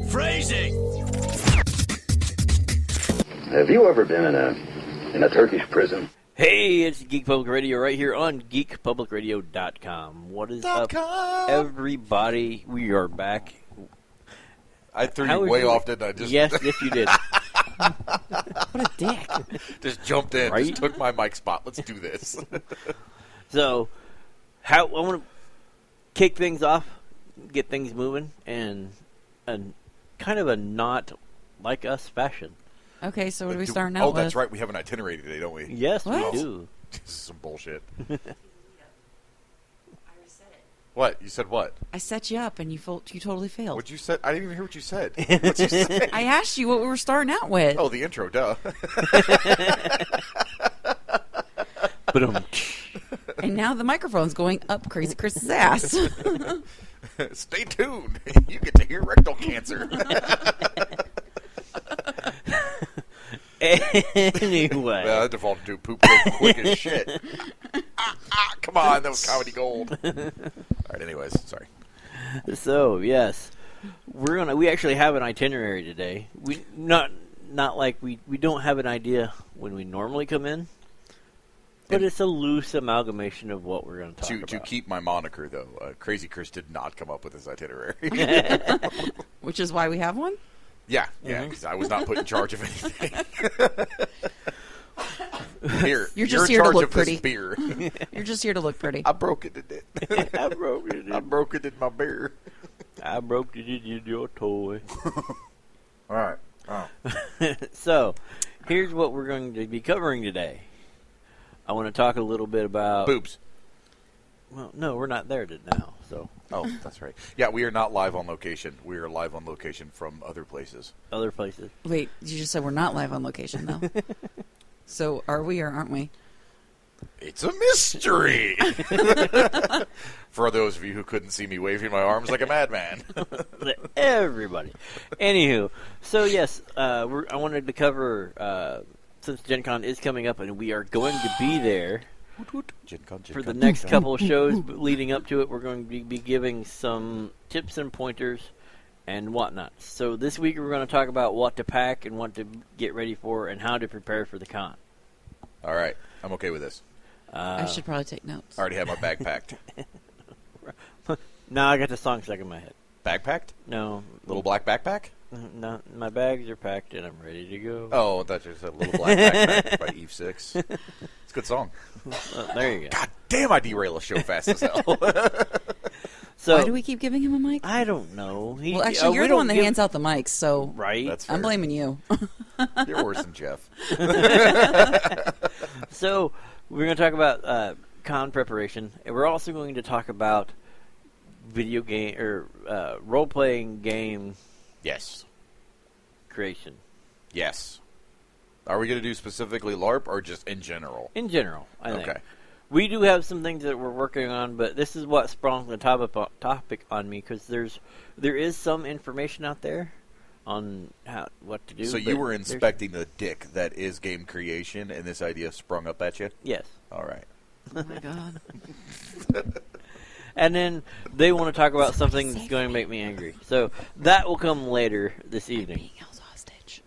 Phrasing! Have you ever been in a Turkish prison? Hey, it's Geek Public Radio right here on geekpublicradio.com. What is up, everybody? We are back. I threw you way off, didn't I? Yes, you did. What a dick. Just jumped in. Right? Just took my mic spot. Let's do this. So, I want to kick things off, get things moving, and kind of a not like us fashion. Okay, so what are we starting out with? Oh, that's right. We have an itinerary today, don't we? Yes, What? we do. This is some bullshit. I already said it. What? You said what? I set you up, and you totally failed. What you said? I didn't even hear what you said. What'd you say? I asked you what we were starting out with. Oh, the intro, duh. And now the microphone's going up Crazy Chris's ass. Stay tuned. You get to hear rectal cancer. Anyway. Well, I defaulted to poop real quick as shit. Come on, that was comedy gold. All right, anyways, sorry. So, yes. We actually have an itinerary today. We not like we don't have an idea when we normally come in. But it's a loose amalgamation of what we're going to talk about. To keep my moniker, though, Crazy Chris did not come up with this itinerary. Which is why we have one? Yeah, because I was not put in charge of anything. Here, You're just in here to charge look of pretty. This beer. You're just here to look pretty. I broke it in it. I broke it. I broke it in my beer. I broke it in your toy. All right. Oh. So, here's what we're going to be covering today. I want to talk a little bit about... Boobs. Well, no, we're not there now, so... Oh, that's right. Yeah, we are not live on location. We are live on location from other places. Other places. Wait, you just said we're not live on location, though. So are we or aren't we? It's a mystery! For those of you who couldn't see me waving my arms like a madman. Everybody. Anywho, so yes, I wanted to cover... since Gen Con is coming up and we are going to be there Gen Con, for the next couple of shows leading up to it, we're going to be giving some tips and pointers and whatnot. So this week we're going to talk about what to pack and what to get ready for and how to prepare for the con. All right. I'm okay with this. I should probably take notes. I already have my bag packed. Now I got the song stuck in my head. Bag packed? No. Little black backpack? No, my bags are packed and I'm ready to go. Oh, that's just a Little Black Backpack by Eve 6. It's a good song. There you go. God damn, I derail a show fast as hell. So, Why do we keep giving him a mic? I don't know. Well, actually, you're the one that hands out the mics, so right. That's fair. I'm blaming you. You're worse than Jeff. So we're going to talk about con preparation, and we're also going to talk about video game or role-playing game. Yes. Creation. Yes. Are we going to do specifically LARP or just in general? In general, I think. Okay. We do have some things that we're working on, but this is what sprung the topic on me because there is some information out there on what to do. So you were inspecting the dick that is game creation, and this idea sprung up at you? Yes. All right. Oh, my God. And then they want to talk about something that's going to make me angry. So that will come later this evening. Being held hostage.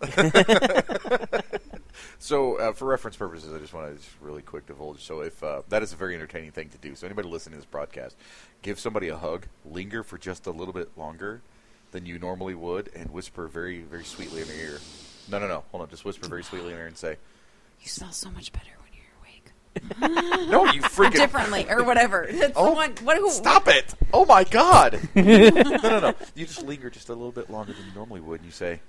So, for reference purposes, I just want to really quick divulge. So, if that is a very entertaining thing to do. So, anybody listening to this broadcast, give somebody a hug, linger for just a little bit longer than you normally would, and whisper very, very sweetly in their ear. No. Hold on. Just whisper very sweetly in their ear and say, You smell so much better when you're awake. "No, you freaking Differently, or whatever. It's Oh, the one, who, stop it! Oh my God! No. You just linger just a little bit longer than you normally would, and you say,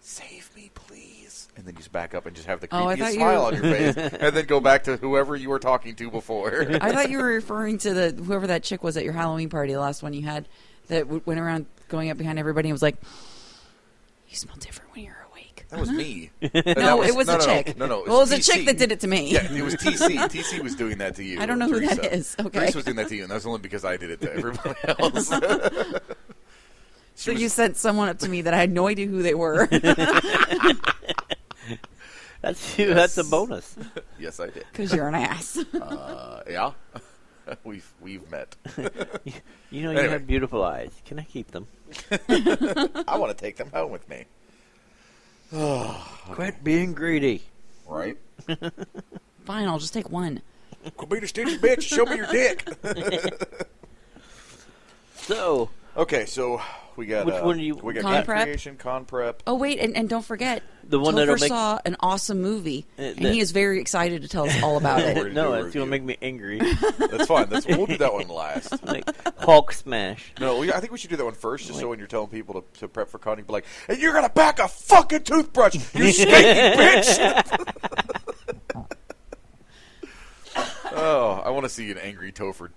"Save me, please," and then you just back up and just have the creepiest smile on your face, and then go back to whoever you were talking to before. I thought you were referring to whoever that chick was at your Halloween party, the last one you had, that went around going up behind everybody and was like, "You smell different when you're awake." That was me. No, it was a chick. No. Well, it was a chick that did it to me. Yeah, it was TC. TC was doing that to you. I don't know who Teresa. that is. Okay. Teresa was doing that to you, and that's only because I did it to everybody else. So you sent someone up to me that I had no idea who they were. That's a bonus. Yes, I did. Because you're an ass. Yeah. we've met. You know, Anyway. you have beautiful eyes. Can I keep them? I want to take them home with me. Quit being greedy. Right? Fine, I'll just take one. Quit being a stingy bitch. Show me your dick. So, Okay, so we got Which one do you- we got Con game prep? creation, con prep. Oh, wait, and don't forget, The one that'll Topher make- saw an awesome movie, and that- he is very excited to tell us all about We're it. gonna do no, a it's going to review. make me angry. That's fine. We'll do that one last. Like Hulk smash. No, I think we should do that one first, just so when you're telling people to prep for con, you be like, and you're gonna pack a fucking toothbrush, you stinky bitch. Oh, I want to see an angry Topher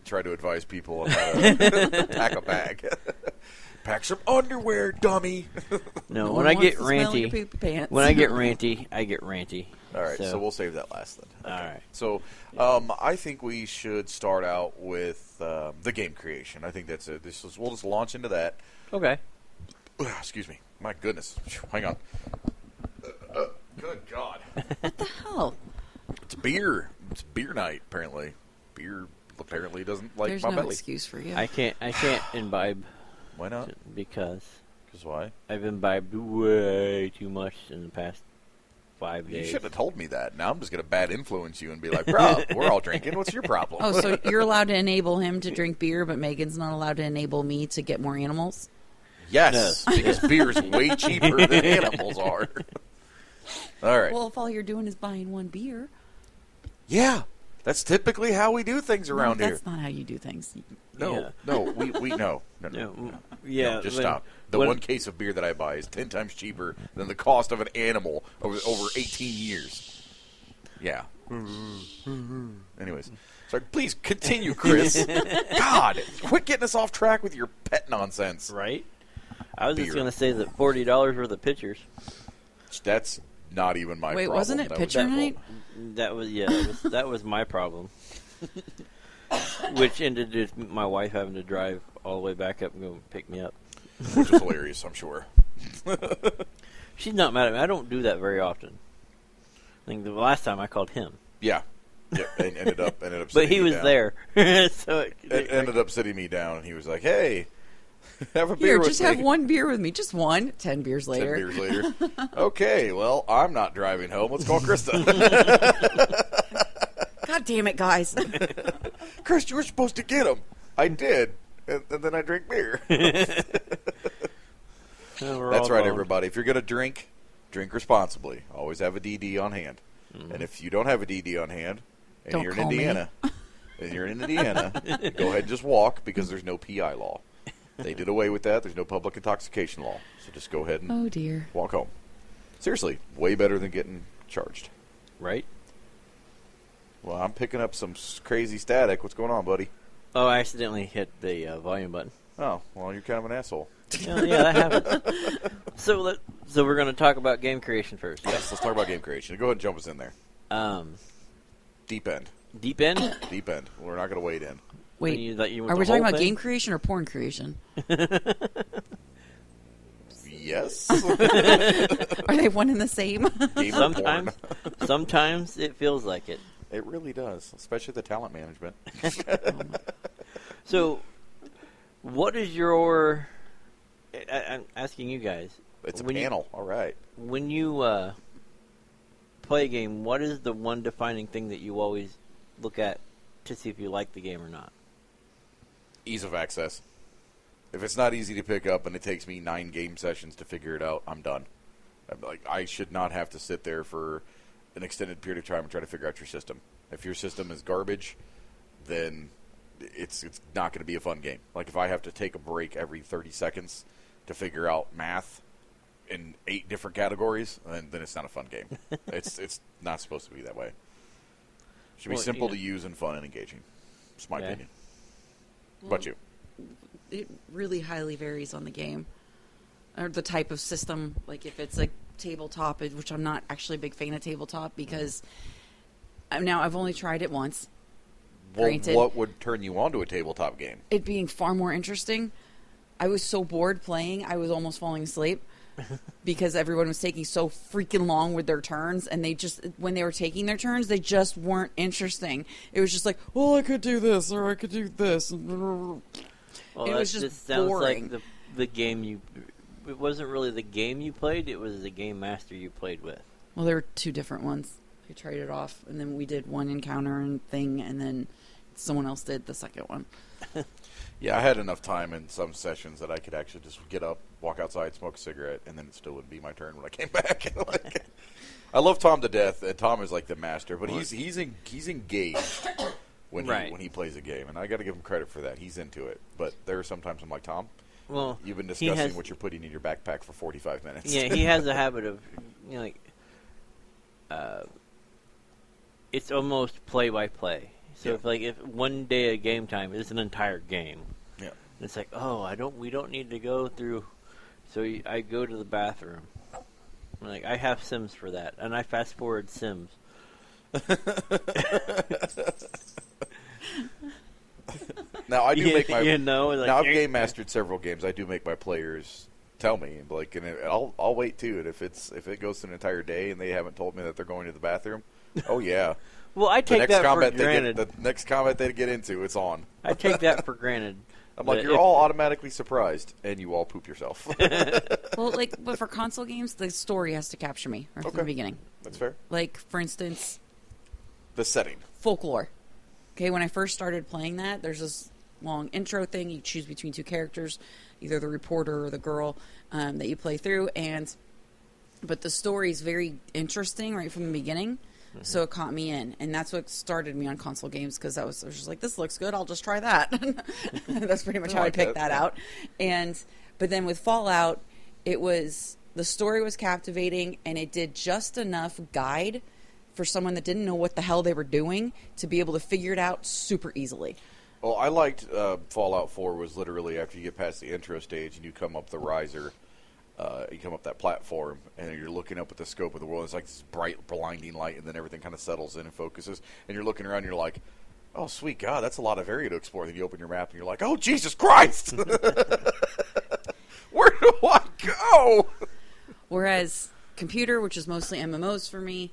try to advise people on how to pack a bag. Pack some underwear, dummy. No, No when one I wants get to smell your ranty, poopy pants. when I get ranty, I get ranty. All right, so we'll save that last then. All right. So, I think we should start out with the game creation. I think that's it. We'll just launch into that. Okay. Excuse me. My goodness. Hang on. Good God. What the hell? It's beer. It's beer night, apparently. Beer apparently doesn't like There's my no belly. excuse for you. I can't imbibe Why not? because Because why? I've imbibed way too much in the past 5 You days. shouldn't have told me that. Now I'm just going to bad influence you and be like, bro, we're all drinking. What's your problem? Oh, so you're allowed to enable him to drink beer, but Megan's not allowed to enable me to get more animals? Yes, because beer is way cheaper than animals are. All right. Well, if all you're doing is buying one beer. Yeah, that's typically how we do things around no, here. that's not how you do things. Yeah. No, we no. Yeah, No, just when- stop. The when- one case of beer that I buy is 10 times cheaper than the cost of an animal over 18 years. Yeah. Anyways, sorry. Please continue, Chris. God, quit getting us off track with your pet nonsense. Right? I was Beer. just going to say that $40 worth of pitchers. That's not even my Wait, problem. wasn't it That was pitcher their night? fault. That was my problem. Which ended with my wife having to drive all the way back up and go pick me up. Which was hilarious, I'm sure. She's not mad at me. I don't do that very often. I think the last time I called him. Yeah. Yeah, and ended up But sitting he me was down. there. So It ended up sitting me down, and he was like, "Hey, have a beer Here, with just me." have one beer with me. Just one. 10 beers 10 later. beers later. Okay, well, I'm not driving home. Let's call Krista. God damn it, guys. Chris, you were supposed to get him. I did, and then I drank beer. That's right, everybody. If you're going to drink responsibly. Always have a DD on hand. Mm-hmm. And if you don't have a DD on hand, and Don't you're in call me. Indiana, go ahead and just walk because there's no PI law. They did away with that. There's no public intoxication law. So just go ahead and Oh, dear. walk home. Seriously, way better than getting charged. Right? Well, I'm picking up some crazy static. What's going on, buddy? Oh, I accidentally hit the volume button. Oh, well, you're kind of an asshole. Yeah, that happened. So we're going to talk about game creation first. Yes, let's talk about game creation. Go ahead and jump us in there. Deep end. Deep end? Deep end. We're not going to wade in. Wait, You want are the we talking whole about thing? game creation or porn creation? Yes. Are they one and the same? Game of Sometimes, porn. sometimes it feels like it. It really does, especially the talent management. So, what is your? I'm asking you guys. It's a When you- panel. All right. When you play a game, what is the one defining thing that you always look at to see if you like the game or not? Ease of access. If it's not easy to pick up and it takes me 9 game sessions to figure it out, I'm done. I should not have to sit there for an extended period of time and try to figure out your system. If your system is garbage, then it's not going to be a fun game. Like if I have to take a break every 30 seconds to figure out math in 8 different categories, then it's not a fun game. It's not supposed to be that way. It should be Well, simple you know- to use and fun and engaging. It's my Okay. opinion. But you? It really highly varies on the game or the type of system. Like if it's like tabletop, which I'm not actually a big fan of tabletop because I've only tried it once. Well, Granted. what would turn you on to a tabletop game? It being far more interesting. I was so bored playing, I was almost falling asleep. because everyone was taking so freaking long with their turns, and when they were taking their turns, they just weren't interesting. It was just like, well, I could do this, or I could do this. Well, it was just sounds boring. like the game you... It wasn't really the game you played, it was the game master you played with. Well, there were two different ones. We traded off, and then we did one encounter and thing, and then someone else did the second one. Yeah, I had enough time in some sessions that I could actually just get up, walk outside, smoke a cigarette, and then it still would be my turn when I came back. I love Tom to death, and Tom is like the master, but he's engaged when he plays a game, and I got to give him credit for that. He's into it, but there are sometimes I'm like, Tom, well, you've been discussing what you're putting in your backpack for 45 minutes. Yeah, he has a habit of, it's almost play by play. So if one day of game time is an entire game, it's like, we don't need to go through. So I go to the bathroom. Like, I have Sims for that, and I fast forward Sims. Now I do make my. Now I've game mastered several games. I do make my players tell me, and I'll wait too. And if it goes to an entire day and they haven't told me that they're going to the bathroom, oh yeah. Well, I take that for granted. The next combat they get into, it's on. I take that for granted. I'm like, you're all automatically surprised, and you all poop yourself. Well, but for console games, the story has to capture me right from the beginning. That's fair. Like, for instance, the setting. Folklore. Okay, when I first started playing that, there's this long intro thing. You choose between two characters, either the reporter or the girl that you play through, but the story is very interesting right from the beginning. Mm-hmm. So it caught me in, and that's what started me on console games, because I was just like, this looks good, I'll just try that. That's pretty much how I picked that out. But then with Fallout, the story was captivating, and it did just enough guide for someone that didn't know what the hell they were doing to be able to figure it out super easily. Well, I liked Fallout 4 was literally after you get past the intro stage and you come up the riser. You come up that platform, and you're looking up at the scope of the world. It's like this bright, blinding light, and then everything kind of settles in and focuses. And you're looking around, and you're like, oh, sweet God, that's a lot of area to explore. Then you open your map, and you're like, oh, Jesus Christ! Where do I go? Whereas computer, which is mostly MMOs for me,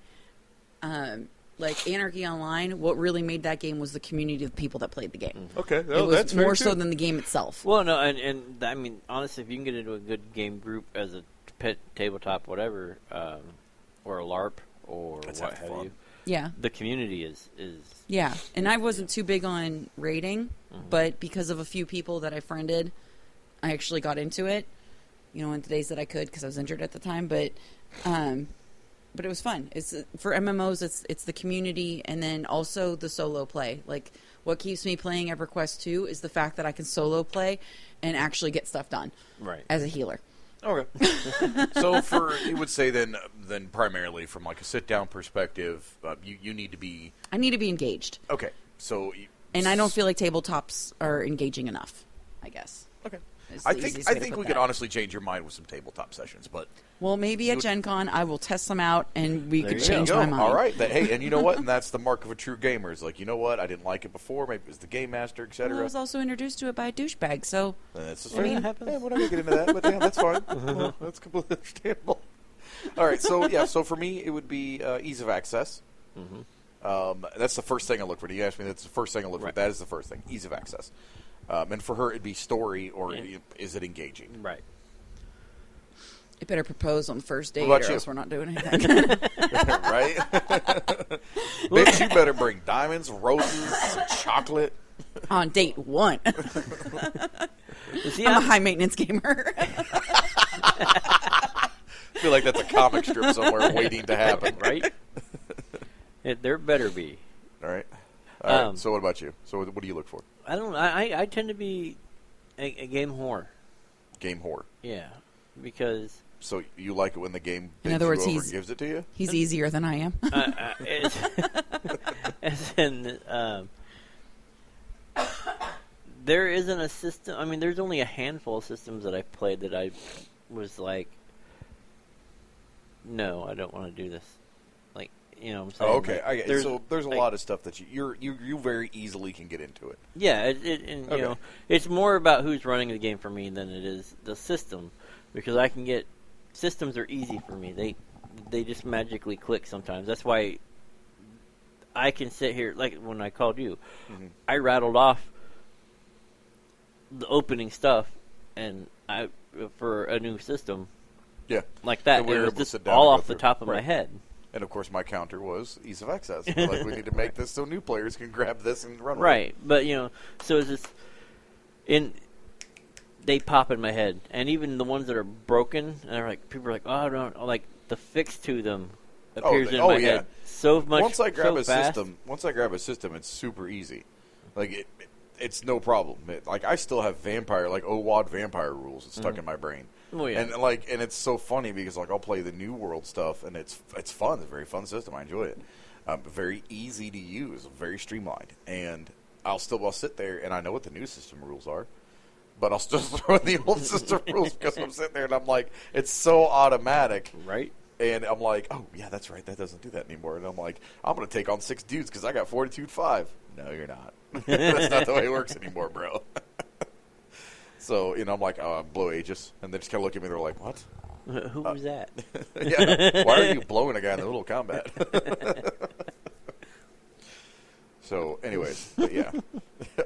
like Anarchy Online, what really made that game was the community of people that played the game. Okay, it was that's more so than the game itself. Well, no, and I mean, honestly, if you can get into a good game group as a pet tabletop, whatever, or a LARP, or what have you, the community is. Yeah, and I wasn't too big on raiding, but because of a few people that I friended, I actually got into it. In the days that I could, because I was injured at the time, but it was fun. It's for MMOs. It's the community, and then also the solo play. Like, what keeps me playing EverQuest 2 is the fact that I can solo play and actually get stuff done. Right. As a healer. Okay. So you would say then primarily from like a sit down perspective, you need to be. I need to be engaged. Okay. So. And I don't feel like tabletops are engaging enough, I guess. Okay. I think we could honestly change your mind with some tabletop sessions, but maybe at Gen Con I will test them out, and we could change my mind. All right, hey, and you know what? And that's the mark of a true gamer. Is like, you know what? I didn't like it before. Maybe it was the game master, etc. Well, I was also introduced to it by a douchebag, so that's just fair. Yeah, we're not gonna get into that, but yeah, that's fine. Well, that's completely understandable. All right, so for me, it would be ease of access. Mm-hmm. That's the first thing I look for. You asked me. That's the first thing I look for. That is the first thing. Ease of access. And for her, it'd be story, or is it engaging? Right. You better propose on the first date, or else we're not doing anything. Right? Bitch, you better bring diamonds, roses, chocolate. On date 1. I'm a high-maintenance gamer. I feel like that's a comic strip somewhere waiting to happen. Right? There better be. All right. All right. So what about you? So what do you look for? I don't know. I tend to be a game whore. Game whore. Yeah, because. So you like it when the game in other words, he gives it to you? He's easier than I am. There isn't a system. I mean, there's only a handful of systems that I've played that I was like, no, I don't want to do this. Like, you know what I'm saying? Oh, okay. Like, there's a lot of stuff that you very easily can get into it. Yeah, you know, it's more about who's running the game for me than it is the system, because I can get systems are easy for me. They just magically click sometimes. That's why I can sit here, like when I called you, I rattled off the opening stuff, and for a new system, like that, And we it were was able to just sit down all and go off the through. top of my Right. head. And of course, my counter was ease of access. Like, we need to make this so new players can grab this and run with it. Right, but so it's just they pop in my head, and even the ones that are broken, and they're like, people are like, oh, no, like the fix to them appears in my head so much. Once I grab so a fast. system, it's super easy. Like it's no problem. Like I still have vampire, like OWAD vampire rules. It's stuck in my brain. Oh, yeah. And it's so funny because like I'll play the New World stuff, and it's fun. It's a very fun system. I enjoy it. Very easy to use, very streamlined, and I'll sit there and I know what the new system rules are, but I'll still throw in the old system rules because I'm sitting there and I'm like, it's so automatic, Right. And I'm like, oh yeah, that's right, that doesn't do that anymore. And I'm like, I'm gonna take on 6 dudes because I got Fortitude 5. No, you're not. That's not the way it works anymore, bro. So I'm like, oh, I'm Blow Aegis, and they just kind of look at me. They're like, what? Who was that? Yeah. Why are you blowing a guy in the middle of combat? So, anyways, but yeah,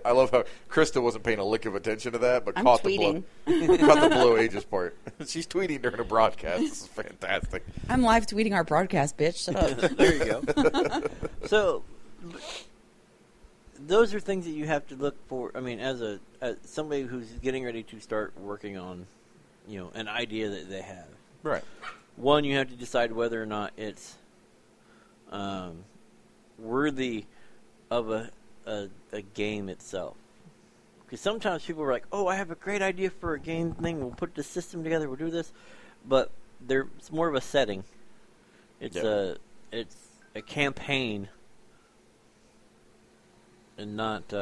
I love how Krista wasn't paying a lick of attention to that, but I'm caught tweeting. caught the Blow Aegis part. She's tweeting during a broadcast. This is fantastic. I'm live tweeting our broadcast, bitch. Shut up. There you go. So, those are things that you have to look for. I mean, as somebody who's getting ready to start working on, an idea that they have. Right. One, you have to decide whether or not it's worthy of a game itself. Because sometimes people are like, "Oh, I have a great idea for a game thing. We'll put the system together. We'll do this," but it's more of a setting. It's a campaign, and not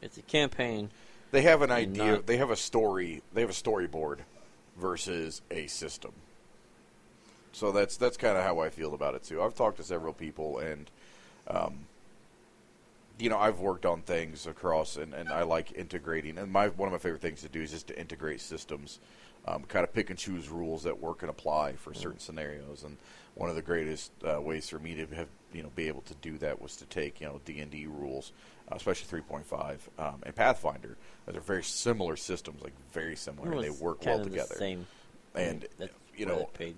it's a campaign. They have an idea. They have a story. They have a storyboard versus a system. So that's kind of how I feel about it too. I've talked to several people, and I've worked on things across, and I like integrating. And one of my favorite things to do is just to integrate systems, kind of pick and choose rules that work and apply for certain scenarios. And one of the greatest ways for me to have be able to do that was to take D&D rules, especially 3.5 and Pathfinder. They're very similar systems, like very similar, and they work well together. The same. And That's paid.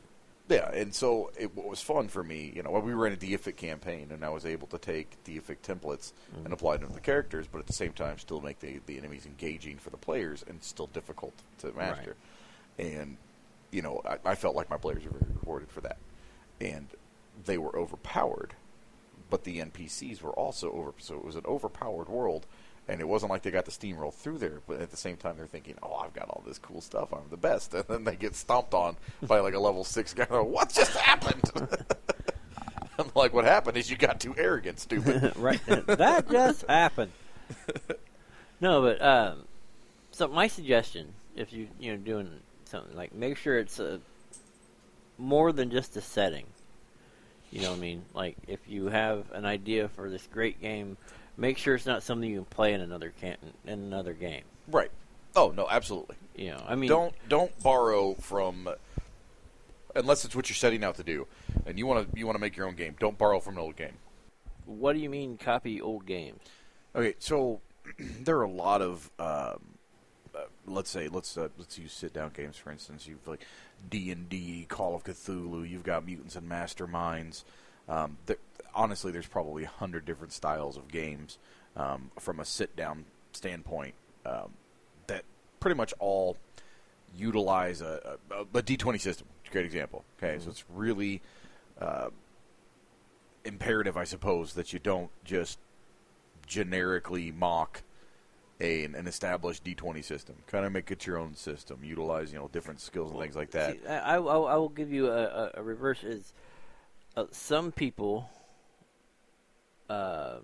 yeah, and so what was fun for me, we were in a Deific campaign, and I was able to take Deific templates and apply them to the characters, but at the same time still make the enemies engaging for the players and still difficult to master. Right. And, I felt like my players were very rewarded for that. And they were overpowered, but the NPCs were also so it was an overpowered world. And it wasn't like they got to steamroll through there, but at the same time they're thinking, "Oh, I've got all this cool stuff. I'm the best." And then they get stomped on by like a level 6 guy. What just happened? I'm like, "What happened is you got too arrogant, stupid." Right. That just happened. No, but so my suggestion, if you're doing something, like make sure it's more than just a setting. You know what I mean? Like if you have an idea for this great game, make sure it's not something you can play in another game. Right. Oh no, absolutely. I mean, don't borrow from, unless it's what you're setting out to do, and you want to make your own game. Don't borrow from an old game. What do you mean copy old games? Okay, so there are a lot of let's use sit-down games, for instance. You've like D&D, Call of Cthulhu. You've got Mutants and Masterminds. Honestly, there's probably 100 different styles of games from a sit-down standpoint that pretty much all utilize a D20 system. It's a great example. Okay, so it's really imperative, I suppose, that you don't just generically mock an established D20 system. Kind of make it your own system. Utilize different skills and things like that. See, I will give you a reverse. Is some people are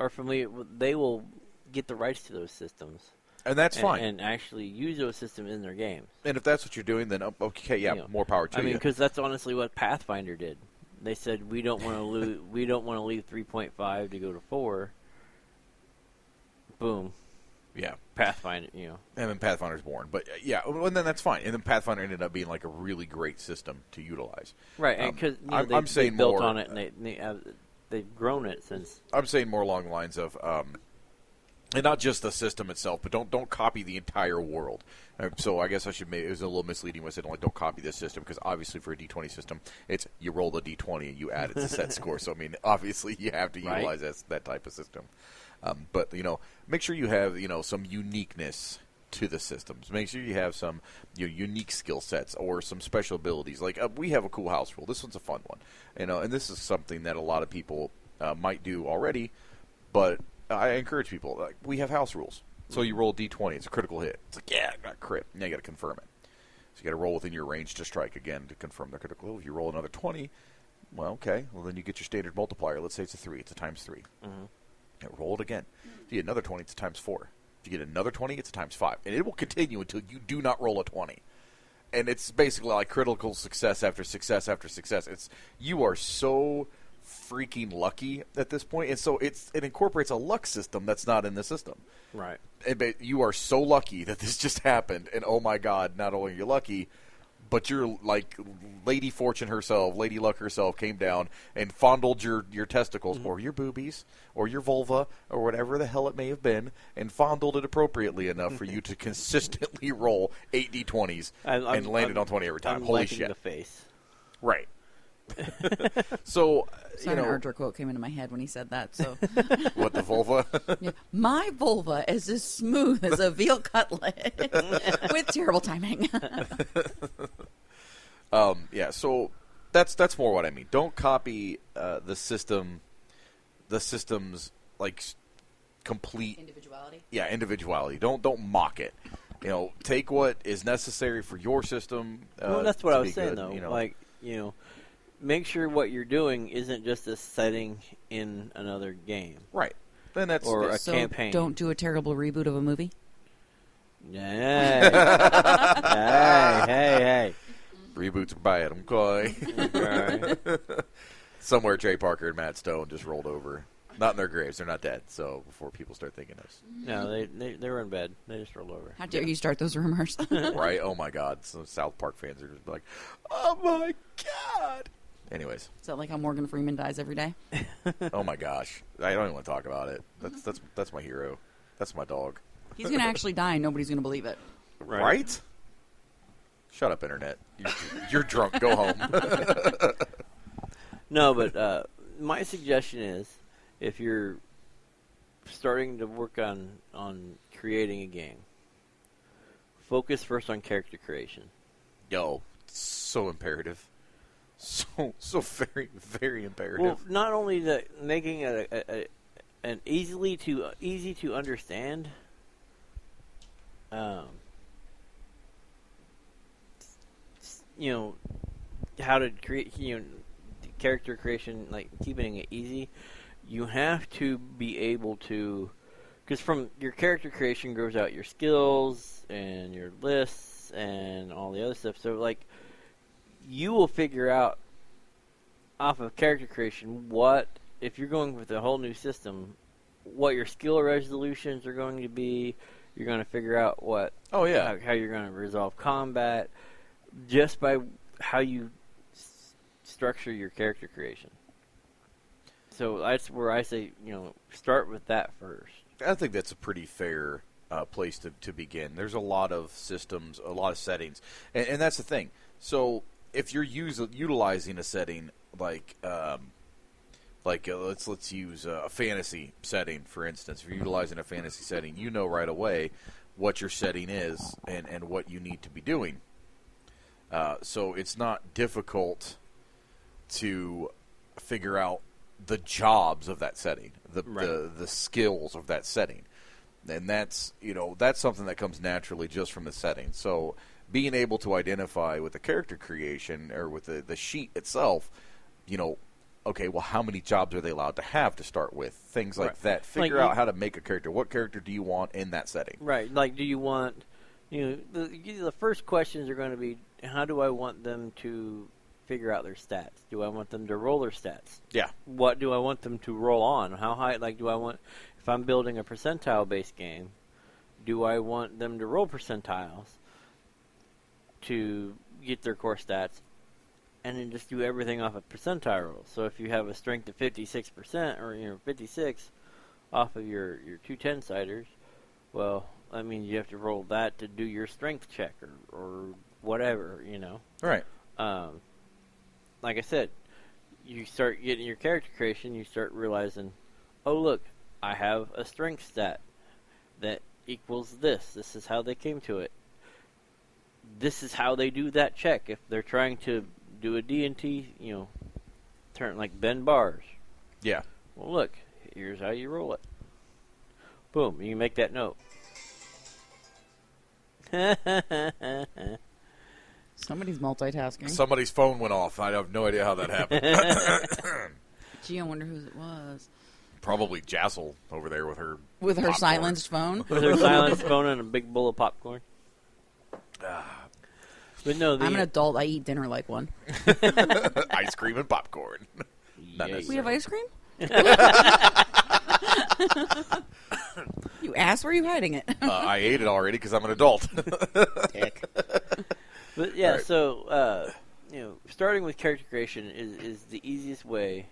familiar. They will get the rights to those systems, and that's fine, and actually use those systems in their games. And if that's what you're doing, then okay, yeah, more power to you. I mean, because that's honestly what Pathfinder did. They said we don't want to lose. We don't want to leave 3.5 to go to 4. Boom. Yeah. Pathfinder, And then Pathfinder's born. But, yeah, well, then that's fine. And then Pathfinder ended up being, like, a really great system to utilize. Right, and because I'm saying they built more, on it, and they've grown it since. I'm saying more along the lines of, and not just the system itself, but don't copy the entire world. So I guess it was a little misleading when I said, like, don't copy this system, because obviously for a D20 system, it's you roll the D20 and you add it to set score. So, I mean, obviously you have to utilize that type of system. But, make sure you have, some uniqueness to the systems. Make sure you have some unique skill sets or some special abilities. Like, we have a cool house rule. This one's a fun one. And this is something that a lot of people might do already, but I encourage people. Like, we have house rules. So you roll a D20. It's a critical hit. It's like, yeah, I got crit. Now you got to confirm it. So you got to roll within your range to strike again to confirm the critical hit. If you roll another 20, well, okay. Well, then you get your standard multiplier. Let's say it's a 3. It's a times 3. Mm-hmm. Roll it again. If you get another 20, it's a times 4. If you get another 20, it's a times 5. And it will continue until you do not roll a 20. And it's basically like critical success after success after success. You are so freaking lucky at this point. And so it incorporates a luck system that's not in the system. Right. And you are so lucky that this just happened. And oh my God, not only are you lucky, but you're like Lady Fortune herself, Lady Luck herself came down and fondled your testicles or your boobies or your vulva or whatever the hell it may have been and fondled it appropriately enough for you to consistently roll 8 D20s and land it on 20 every time. I'm Holy liking shit. the face. Right. So, Sorry, an Ardra quote came into my head when he said that. So, what, the vulva? yeah. My vulva is as smooth as a veal cutlet with terrible timing. Yeah, so that's more what I mean. Don't copy the system's like complete Individuality. Yeah, individuality. Don't mock it. Take what is necessary for your system. Well, that's what I was saying, good, though. Make sure what you're doing isn't just a setting in another game. Right. Then that's or a So campaign. don't do a terrible reboot of a movie. Hey. hey. Reboots are bad. I'm going. Right. Somewhere Jay Parker and Matt Stone just rolled over. Not in their graves. They're not dead. So before people start thinking this. No, they were in bed. They just rolled over. How dare you start those rumors? Right? Oh my God. Some South Park fans are just like, oh my God. Anyways. Is that like how Morgan Freeman dies every day? Oh my gosh. I don't even want to talk about it. That's my hero. That's my dog. He's going to actually die and nobody's going to believe it. Right? Shut up, Internet. You're drunk. Go home. No, but my suggestion is, if you're starting to work on creating a game, focus first on character creation. Yo, so imperative. So very, very imperative. Well, not only that, making it an easy to understand. How to create, character creation, like keeping it easy. You have to be able to, because from your character creation grows out your skills and your lists and all the other stuff. So, like, you will figure out off of character creation if you're going with a whole new system, what your skill resolutions are going to be. You're going to figure out how you're going to resolve combat just by how you structure your character creation. So that's where I say, start with that first. I think that's a pretty fair place to begin. There's a lot of systems, a lot of settings, and that's the thing. So if you're utilizing a setting like let's use a fantasy setting, for instance. If you're utilizing a fantasy setting, you know right away what your setting is and what you need to be doing. So it's not difficult to figure out the jobs of that setting, the skills of that setting, and that's something that comes naturally just from the setting. So being able to identify with the character creation or with the sheet itself, okay, well, how many jobs are they allowed to have to start with? Things like that. Figure out how to make a character. What character do you want in that setting? Right. Like, do you want, the first questions are going to be, how do I want them to figure out their stats? Do I want them to roll their stats? Yeah. What do I want them to roll on? How high, do I want, if I'm building a percentile-based game, do I want them to roll percentiles to get their core stats, and then just do everything off of percentile rolls? So if you have a strength of 56% or 56 off of your 210-siders, well, I mean, you have to roll that to do your strength check or whatever, Right. Like I said, you start getting your character creation, you start realizing, oh, look, I have a strength stat that equals this. This is how they came to it. This is how they do that check. If they're trying to do a D&T, turn like bend bars. Yeah. Well, look, here's how you roll it. Boom, you can make that note. Somebody's multitasking. Somebody's phone went off. I have no idea how that happened. Gee, I wonder whose it was. Probably Jassel over there with her With her popcorn. silenced phone. With her silenced phone and a big bowl of popcorn. But no, I'm an adult. I eat dinner like one. Ice cream and popcorn. Not Yay. We have ice cream? You asked, where are you hiding it? I ate it already because I'm an adult. Dick. But yeah, Right. so starting with character creation is the easiest way.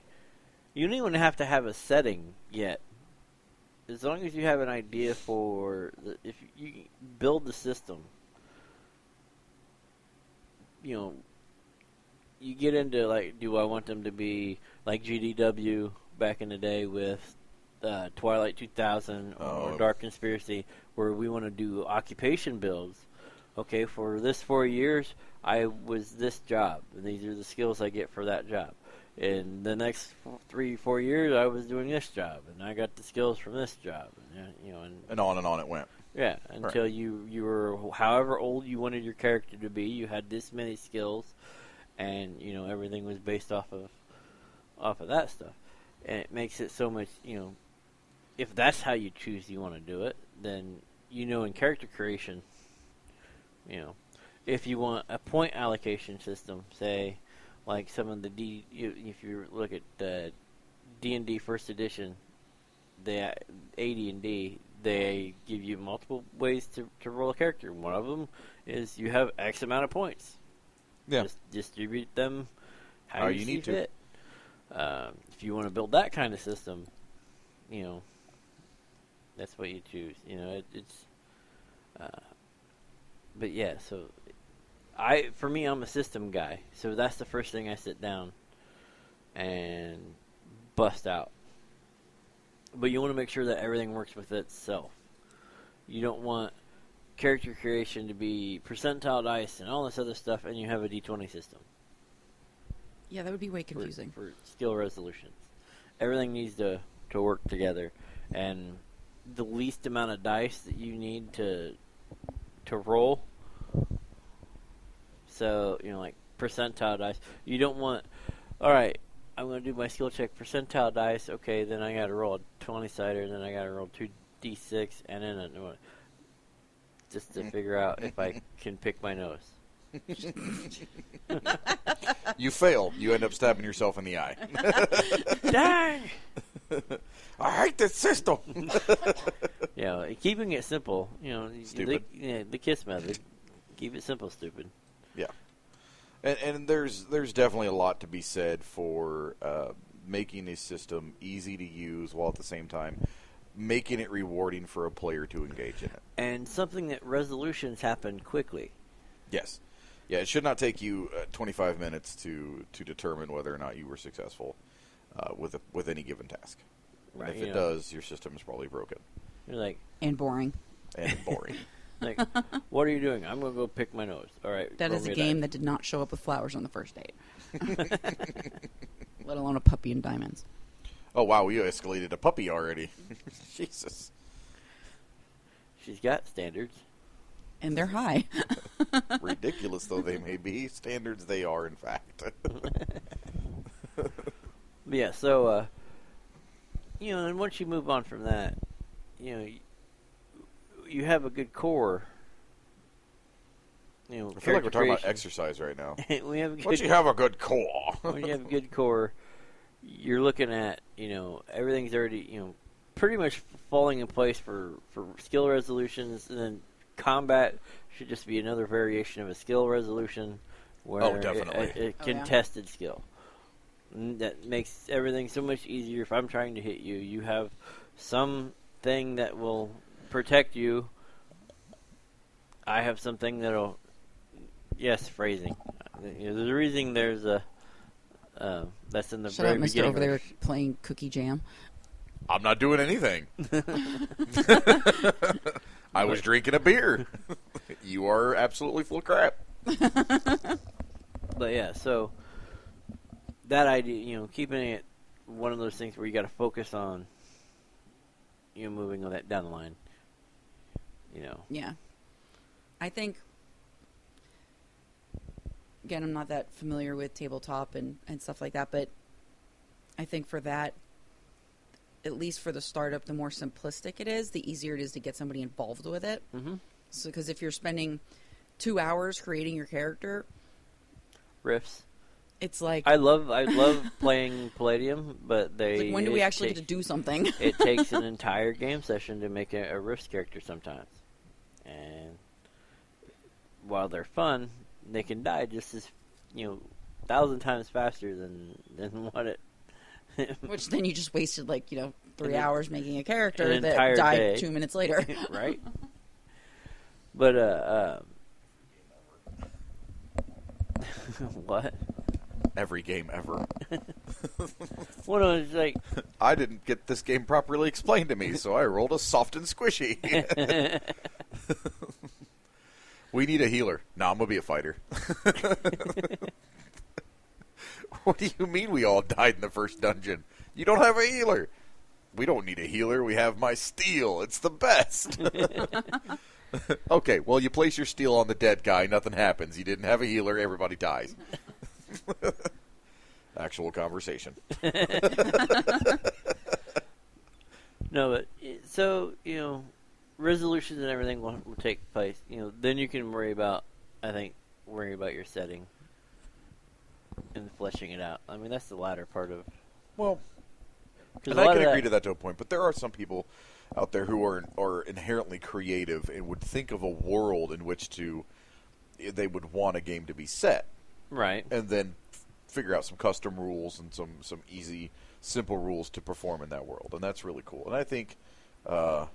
You don't even have to have a setting yet. As long as you have an idea for if you build the system, you get into like, do I want them to be like GDW back in the day with Twilight 2000 or Dark Conspiracy, where we want to do occupation builds. Okay, for this 4 years, I was this job, and these are the skills I get for that job. In the next 3-4 years, I was doing this job, and I got the skills from this job, And on it went. Yeah, until you were however old you wanted your character to be. You had this many skills, and everything was based off of that stuff, and it makes it so much. If that's how you choose you want to do it, then in character creation. If you want a point allocation system, say, like some of the if you look at the D&D First Edition, the AD&D, they give you multiple ways to roll a character. One of them is you have X amount of points. Yeah. Just distribute them How you you see need to. fit. If you want to build that kind of system, that's what you choose. But yeah, so for me, I'm a system guy. So that's the first thing I sit down and bust out. But you want to make sure that everything works with itself. You don't want character creation to be percentile dice and all this other stuff, and you have a D20 system. Yeah, that would be way confusing. For skill resolutions. Everything needs to work together. And the least amount of dice that you need to roll. So, like percentile dice. You don't want, alright, I'm going to do my skill check percentile dice. Okay, then I got to roll a 20-sider, then I got to roll 2d6, and then just to figure out if I can pick my nose. You fail. You end up stabbing yourself in the eye. Dang! I hate this system. Keeping it simple. Stupid. The KISS method. Keep it simple, stupid. Yeah. And there's definitely a lot to be said for making a system easy to use while at the same time making it rewarding for a player to engage in it. And something that resolutions happen quickly. Yes. Yeah, it should not take you 25 minutes to determine whether or not you were successful with any given task. Right, And if it does, your system is probably broken. You're like, And boring. And boring. like, what are you doing? I'm going to go pick my nose. All right. That roll is me a a game die. that did not show up with flowers on the first date. Let alone a puppy and diamonds. Oh, wow, you escalated a puppy already. Jesus. She's got standards. And they're high. Ridiculous though they may be, standards they are, in fact. But yeah, so, and once you move on from that, you have a good core. I feel like we're talking about creation. exercise right now. We have a good Once you have a good core. when you have a good core, you're looking at, everything's already, pretty much falling in place for skill resolutions, and then combat should just be another variation of a skill resolution where definitely. a contested skill. And that makes everything so much easier. If I'm trying to hit you, you have something that will protect you. I have something that'll... Yes, phrasing. There's a reason there's a... that's in the Shut very up, Mr. beginning. Over there playing Cookie Jam. I'm not doing anything. I was drinking a beer. You are absolutely full of crap. But yeah, so that idea, keeping it one of those things where you got to focus on, moving on that down the line. Yeah. I think, again, I'm not that familiar with tabletop and stuff like that, but I think for that, at least for the startup, the more simplistic it is, the easier it is to get somebody involved with it. Mm-hmm. So, because if you're spending 2 hours creating your character, Riffs. it's like... I love playing Palladium, but it's like, when do we actually get to do something? It takes an entire game session to make a Riffs character sometimes. And while they're fun, they can die just as, 1,000 times faster than what it... Which then you just wasted 3 hours making a character an that entire died day. 2 minutes later. Right? But, what? Every game ever. Well, no, it's like... I didn't get this game properly explained to me, so I rolled a soft and squishy. We need a healer. No, I'm going to be a fighter. What do you mean we all died in the first dungeon? You don't have a healer. We don't need a healer. We have my steel. It's the best. Okay, well, you place your steel on the dead guy. Nothing happens. You didn't have a healer. Everybody dies. Actual conversation. No, but so resolutions and everything will take place. Then you can worry about your setting and fleshing it out. I mean, that's the latter part of. Well, and I can agree to that to a point, but there are some people out there who are inherently creative and would think of a world in which they would want a game to be set, right, and then figure out some custom rules and some easy, simple rules to perform in that world, and that's really cool. And I think, well,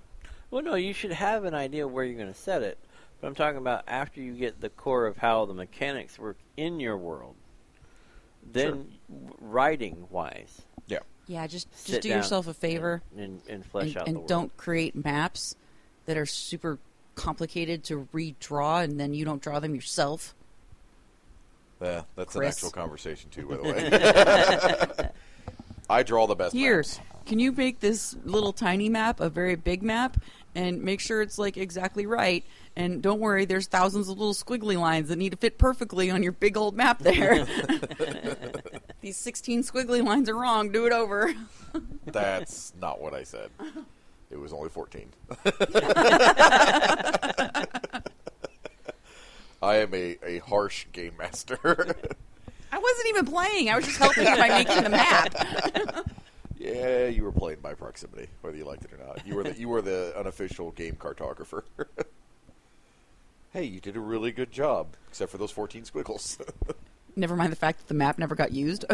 no, you should have an idea where you're going to set it, but I'm talking about after you get the core of how the mechanics work in your world, then writing wise. yeah. Yeah, just Sit do down yourself a favor and flesh out the and world. don't create maps that are super complicated to redraw, and then you don't draw them yourself. Yeah, that's Chris. an actual conversation too, by the way. I draw the best Here, maps. can you make this little tiny map a very big map and make sure it's exactly right? And don't worry, there's thousands of little squiggly lines that need to fit perfectly on your big old map there. These 16 squiggly lines are wrong. Do it over. That's not what I said. It was only 14. I am a harsh game master. I wasn't even playing. I was just helping you by making the map. Yeah, you were playing by proximity, whether you liked it or not. You were the unofficial game cartographer. Hey, you did a really good job, except for those 14 squiggles. Never mind the fact that the map never got used.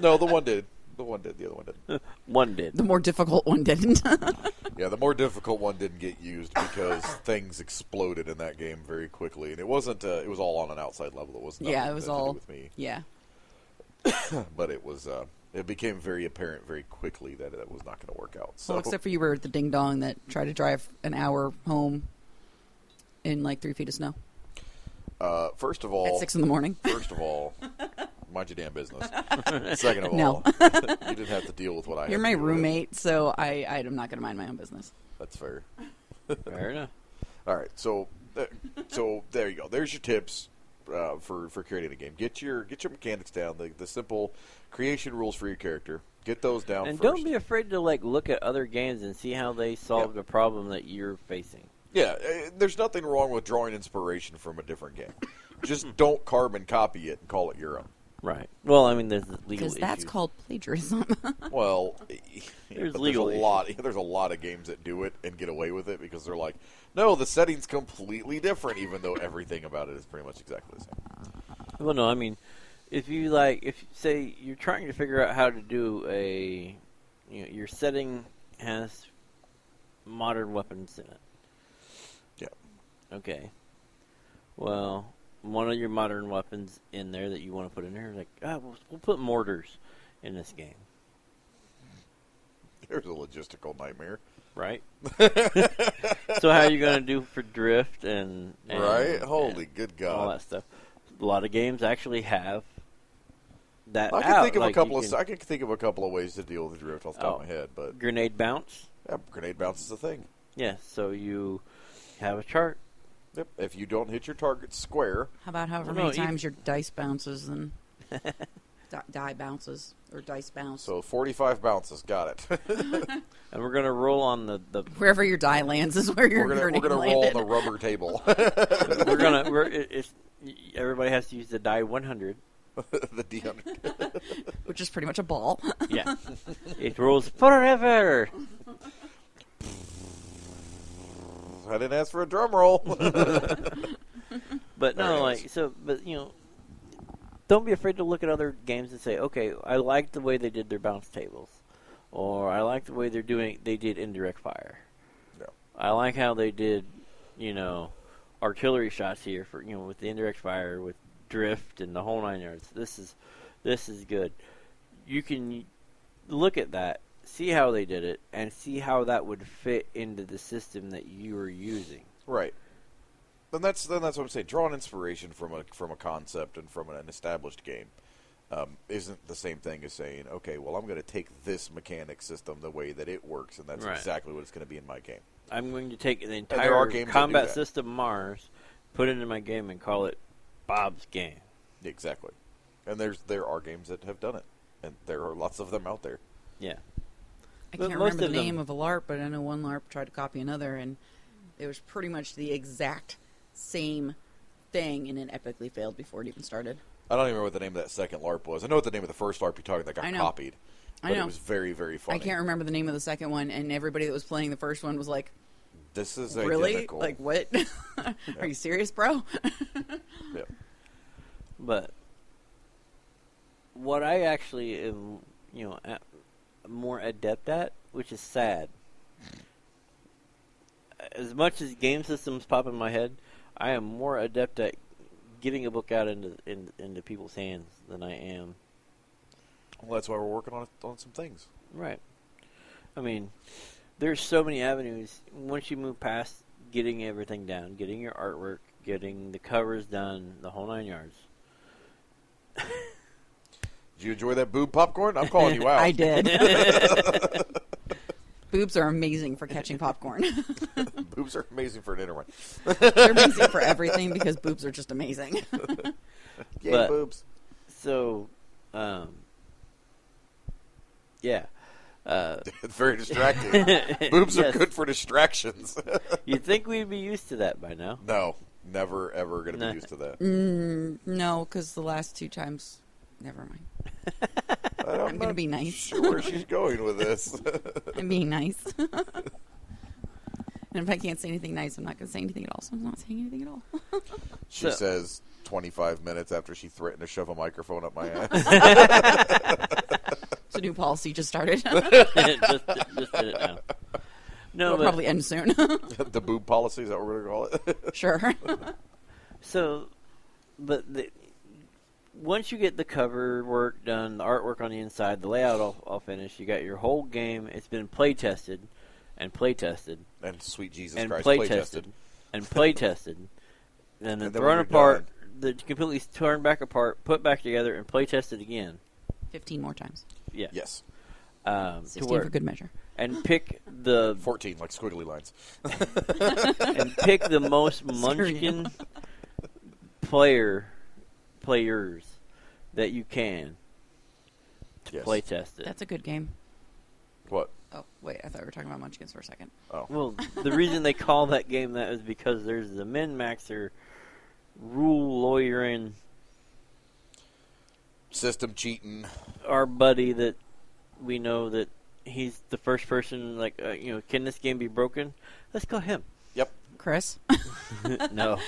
No, the one did. The one did. The other one didn't. One did. The more difficult one didn't. Yeah, the more difficult one didn't get used because things exploded in that game very quickly, and it wasn't. It was all on an outside level. It wasn't. Yeah, it was all with me. Yeah. But it was. It became very apparent very quickly that it was not going to work out. So, Well, except for you were the ding dong that tried to drive an hour home in 3 feet of snow first of all, at 6 a.m. First of all, mind your damn business. Second of No. all, you didn't have to deal with what I. You're had my to deal with. roommate, so I'm not going to mind my own business. That's fair. Fair enough. All right, so there you go. There's your tips for creating a game. Get your mechanics down. The simple creation rules for your character. Get those down And first. don't be afraid to look at other games and see how they solved a problem that you're facing. Yeah, there's nothing wrong with drawing inspiration from a different game. Just don't carbon copy it and call it your own. Right. Well, I mean, there's legal Because that's issues. called plagiarism. Well, There's but legal there's a lot of games that do it and get away with it because they're like, no, the setting's completely different, even though everything about it is pretty much exactly the same. Well, no, I mean, if say you're trying to figure out how to do your setting has modern weapons in it. Yeah. Okay. Well, one of your modern weapons in there that you want to put in there, like, we'll put mortars in this game. There's a logistical nightmare. Right? So how are you going to do for drift and right? Holy and good God. all that stuff. A lot of games actually have that I can out. think of Like I can think of a couple of ways to deal with drift off the top of my head, but grenade bounce. yeah, grenade bounce is a thing. Yeah, so you have a chart. Yep. If you don't hit your target square, How about however Well, no, many times your dice bounces and die bounces or dice bounce? so 45 bounces, got it. And we're going to roll on the Wherever your die lands is where your we're grenade gonna roll on landed. the rubber table. everybody has to use the die 100. The D100. Which is pretty much a ball. Yeah. It rolls forever. I didn't ask for a drum roll. But no, There it like is. so but don't be afraid to look at other games and say, "Okay, I like the way they did their bounce tables." Or I like the way they did indirect fire. Yeah. I like how they did, artillery shots here for with the indirect fire, with drift and the whole 9 yards. This is good. You can look at that, see how they did it, and see how that would fit into the system that you were using. Right. Then that's what I'm saying. Draw an inspiration from a concept and from an established game. Isn't the same thing as saying, okay, well, I'm going to take this mechanic system the way that it works, and that's Right. exactly what it's going to be in my game. I'm going to take the there are entire games that do combat that. system Mars, put it in my game, and call it Bob's game. Exactly. And there are games that have done it, and there are lots of them out there. Yeah. I But can't most remember of the them- name of a LARP, but I know one LARP tried to copy another, and it was pretty much the exact same thing, and it epically failed before it even started. I don't even remember what the name of that second LARP was. I know what the name of the first LARP you talked that got I know. copied. But I know. it was very, very funny. I can't remember the name of the second one, and everybody that was playing the first one was like, This is really? identical. Like, what? Are you serious, bro? Yeah. But what I actually am, more adept at, which is sad. As much as game systems pop in my head, I am more adept at getting a book out into people's hands than I am. Well, that's why we're working on some things. Right. I mean, there's so many avenues. Once you move past getting everything down, getting your artwork, getting the covers done, the whole 9 yards. Did you enjoy that boob popcorn? I'm calling you out. I did. Boobs are amazing for catching popcorn. Boobs are amazing for an interrun. They're amazing for everything because boobs are just amazing. Yay, But- boobs. So, yeah. It's very distracting. Boobs are Yes. good for distractions. You'd think we'd be used to that by now. No, never, ever going to No. be used to that. No, because the last 2 times, never mind. I'm going to not be nice. sure where she's going with this. I'm being nice. And if I can't say anything nice, I'm not going to say anything at all. So I'm not saying anything at all. She So- says 25 minutes after she threatened to shove a microphone up my ass. It's a new policy just started. just did it now. No, It'll but, probably end soon. The boob policy, is that what we're going to call it? Sure. Once you get the cover work done, the artwork on the inside, the layout all finished, you got your whole game. It's been play tested, and play tested, And sweet Jesus and Christ, play play tested, tested. and play tested, and then And then thrown when you're apart, completely torn back apart, put back together, and play tested again. 15 more times. Yeah. Yes. To 16 where, for good measure. and pick the 14, like squiggly lines. and pick the most munchkin players that you can to Yes. play test it. That's a good game. What? Oh, wait. I thought we were talking about Munchkins for a second. Oh. Well, the reason they call that game that is because there's the min-maxer rule lawyering System cheating. our buddy that we know that he's the first person, like, can this game be broken? Let's call him. Yep. Chris? No.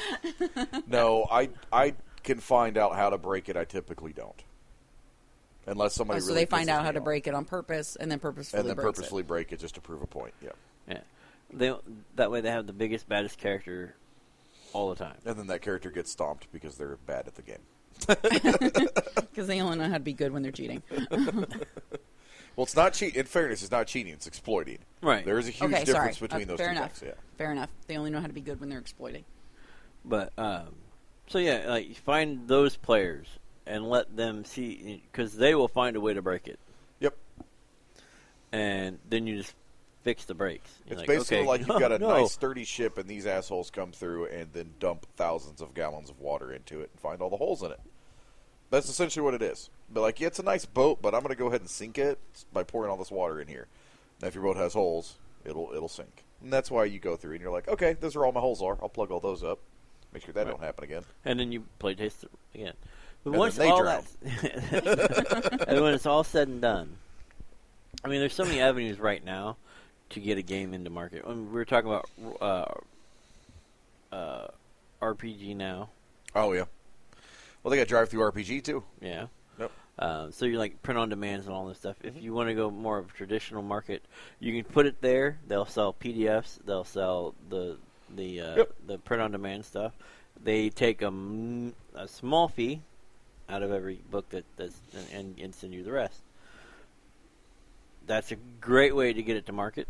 No, I can find out how to break it. I typically don't. Unless somebody so really they find pisses out how me to off. break it on purpose and then purposefully break it just to prove a point. Yeah. Yeah. That way they have the biggest, baddest character all the time. And then that character gets stomped because they're bad at the game. Because they only know how to be good when they're cheating. Well, it's not cheating. In fairness, it's not cheating. It's exploiting. Right. There is a huge difference between those two enough. things. Yeah. Fair enough. They only know how to be good when they're exploiting. But, so yeah, like, you find those players and let them see, because they will find a way to break it. Yep. And then you just fix the breaks. You're It's basically like you've got a no. nice sturdy ship and these assholes come through and then dump thousands of gallons of water into it and find all the holes in it. That's essentially what it is. But like, yeah, it's a nice boat, but I'm going to go ahead and sink it by pouring all this water in here. Now, if your boat has holes, it'll sink. And that's why you go through and you're like, okay, those are all my holes are. I'll plug all those up. Make sure that don't happen again. And then you play taste it again. But And once then they all drown. that, and when it's all said and done, I mean, there's so many avenues right now to get a game into market. I mean, we were talking about RPG now. Oh, yeah. Well, they got drive-through RPG, too. Yeah. Yep. So you're like print on demands and all this stuff. If you want to go more of a traditional market, you can put it there. They'll sell PDFs. They'll sell the print on demand stuff. They take a small fee out of every book that's and send you the rest. That's a great way to get it to market.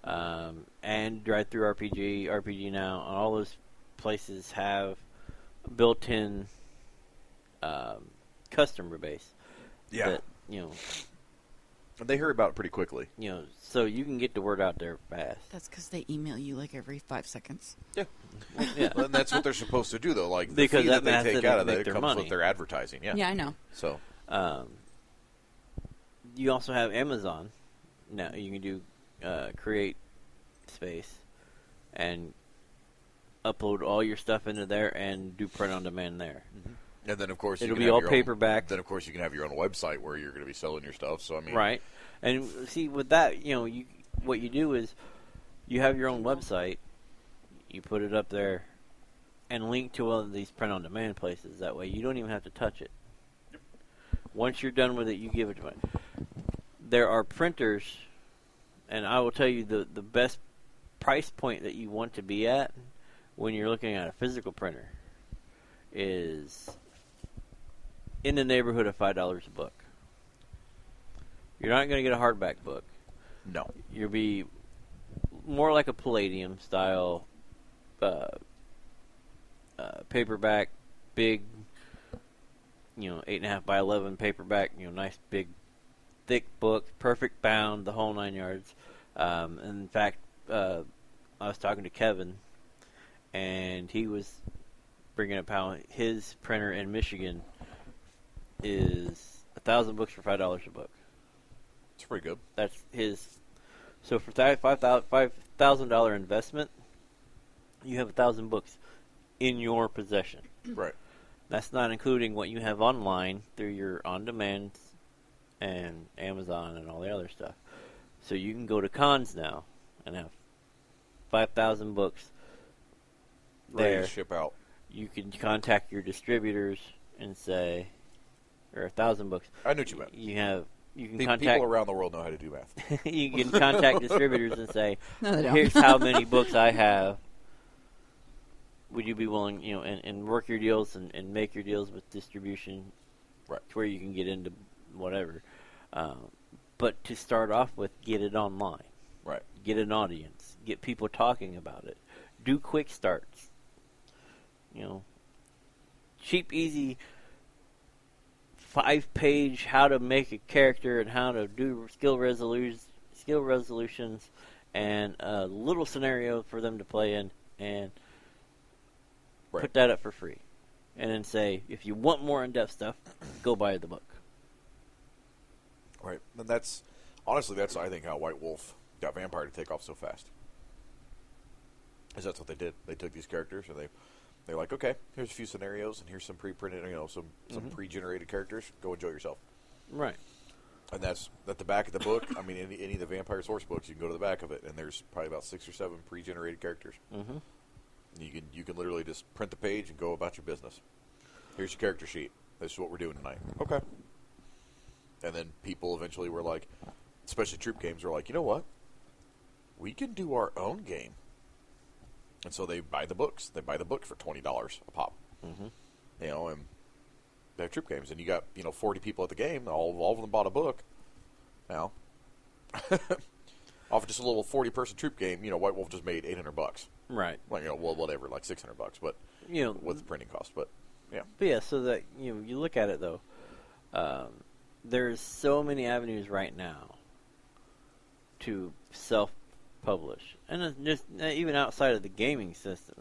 And drive through RPG Now, all those places have built-in customer base. Yeah. That, And they hear about it pretty quickly. So you can get the word out there fast. That's because they email you like every 5 seconds. Yeah. Yeah. And that's what they're supposed to do, though. Like, the Because fee that that they means take that out they of make it their comes money. with their advertising. Yeah. Yeah, I know. So, You also have Amazon. Now you can do create space and upload all your stuff into there and do print on demand there. and then, of course, It'll you can be have all your paperback. Then, of course, you can have your own website where you're going to be selling your stuff. So, I mean, Right. And see, with that, what you do is you have your own website, you put it up there, and link to one of these print-on-demand places. That way you don't even have to touch it. Once you're done with it, you give it to it. There are printers, and I will tell you the best price point that you want to be at when you're looking at a physical printer is in the neighborhood of $5 a book. You're not going to get a hardback book. no. You'll be more like a Palladium style paperback, big, 8.5 by 11 paperback, nice big, thick book, perfect bound, the whole 9 yards. And in fact, I was talking to Kevin, and he was bringing up how his printer in Michigan is 1,000 books for $5 a book. It's pretty good. That's his. So for $5,000 investment, you have 1,000 books in your possession. Right. That's not including what you have online through your on-demand and Amazon and all the other stuff. So you can go to cons now and have 5,000 books Ready there. to ship out. You can contact your distributors and say, or 1,000 books. I knew what you meant. You can People contact around the world know how to do math. you can contact distributors and say, No, they don't. here's how many books I have. Would you be willing, and work your deals and make your deals with distribution, Right. to where you can get into whatever. But to start off with, get it online. Right. Get an audience. Get people talking about it. Do quick starts. Cheap, easy, 5-page how to make a character and how to do skill resolutions, and a little scenario for them to play in, and Right. put that up for free. And then say, if you want more in-depth stuff, go buy the book. Right. And that's, honestly, I think, how White Wolf got Vampire to take off so fast. Is that's what they did. They took these characters and they're like, okay, here's a few scenarios and here's some pre-printed, some pre-generated characters. Go enjoy yourself. Right. And that's at the back of the book. I mean, any of the Vampire source books, you can go to the back of it, and there's probably about 6 or 7 pre-generated characters. Mm-hmm. You can literally just print the page and go about your business. Here's your character sheet. This is what we're doing tonight. Okay. And then people eventually were like, especially troop games, were like, you know what? We can do our own game. And so they buy the books. They buy the books for $20 a pop. Mm-hmm. And they have troop games, and you got 40 people at the game. All of them bought a book. Now, off of just a little 40-person troop game, White Wolf just made $800. Right. Like whatever, like $600, but with the printing cost. But yeah. But yeah, so that you look at it though, there's so many avenues right now to self-publish, and just even outside of the gaming system,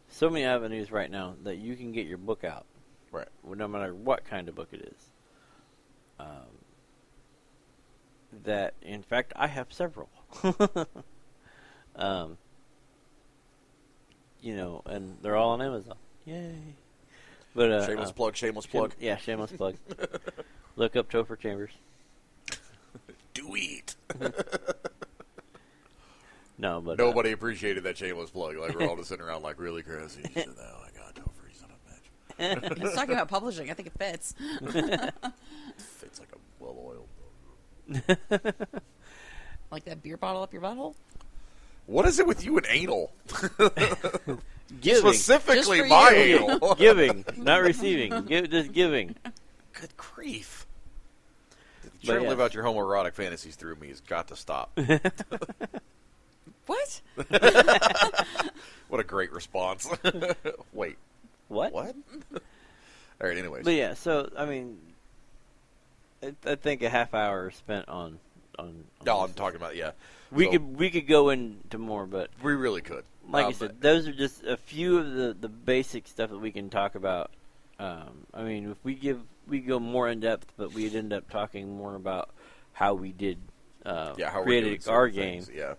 so many avenues right now that you can get your book out. Right. No matter what kind of book it is. That, in fact, I have several. And they're all on Amazon. Yay. But shameless plug. Yeah, shameless plug. Look up Topher Chambers. Do eat. No, but nobody appreciated that shameless plug. Like, we're all just sitting around like, really, Chris? He said, no, I got Topher. He's son of a bitch. He's talking about publishing. I think it fits. Fits like a well-oiled. Like that beer bottle up your butthole? What is it with you and anal? Giving. Specifically Just for my you. anal. Giving, not receiving. Just giving. Good grief. But Trying to yes. live out your homoerotic fantasies through me has got to stop. What? What a great response. Wait. What? What? All right, anyways. But yeah, so, I mean, I think a half hour spent on No, I'm talking about, yeah. We So, could go into more, but we really could. like I said, those are just a few of the basic stuff that we can talk about. I mean, if we go more in depth, but we'd end up talking more about how we did how we're created doing our certain game. things, yeah.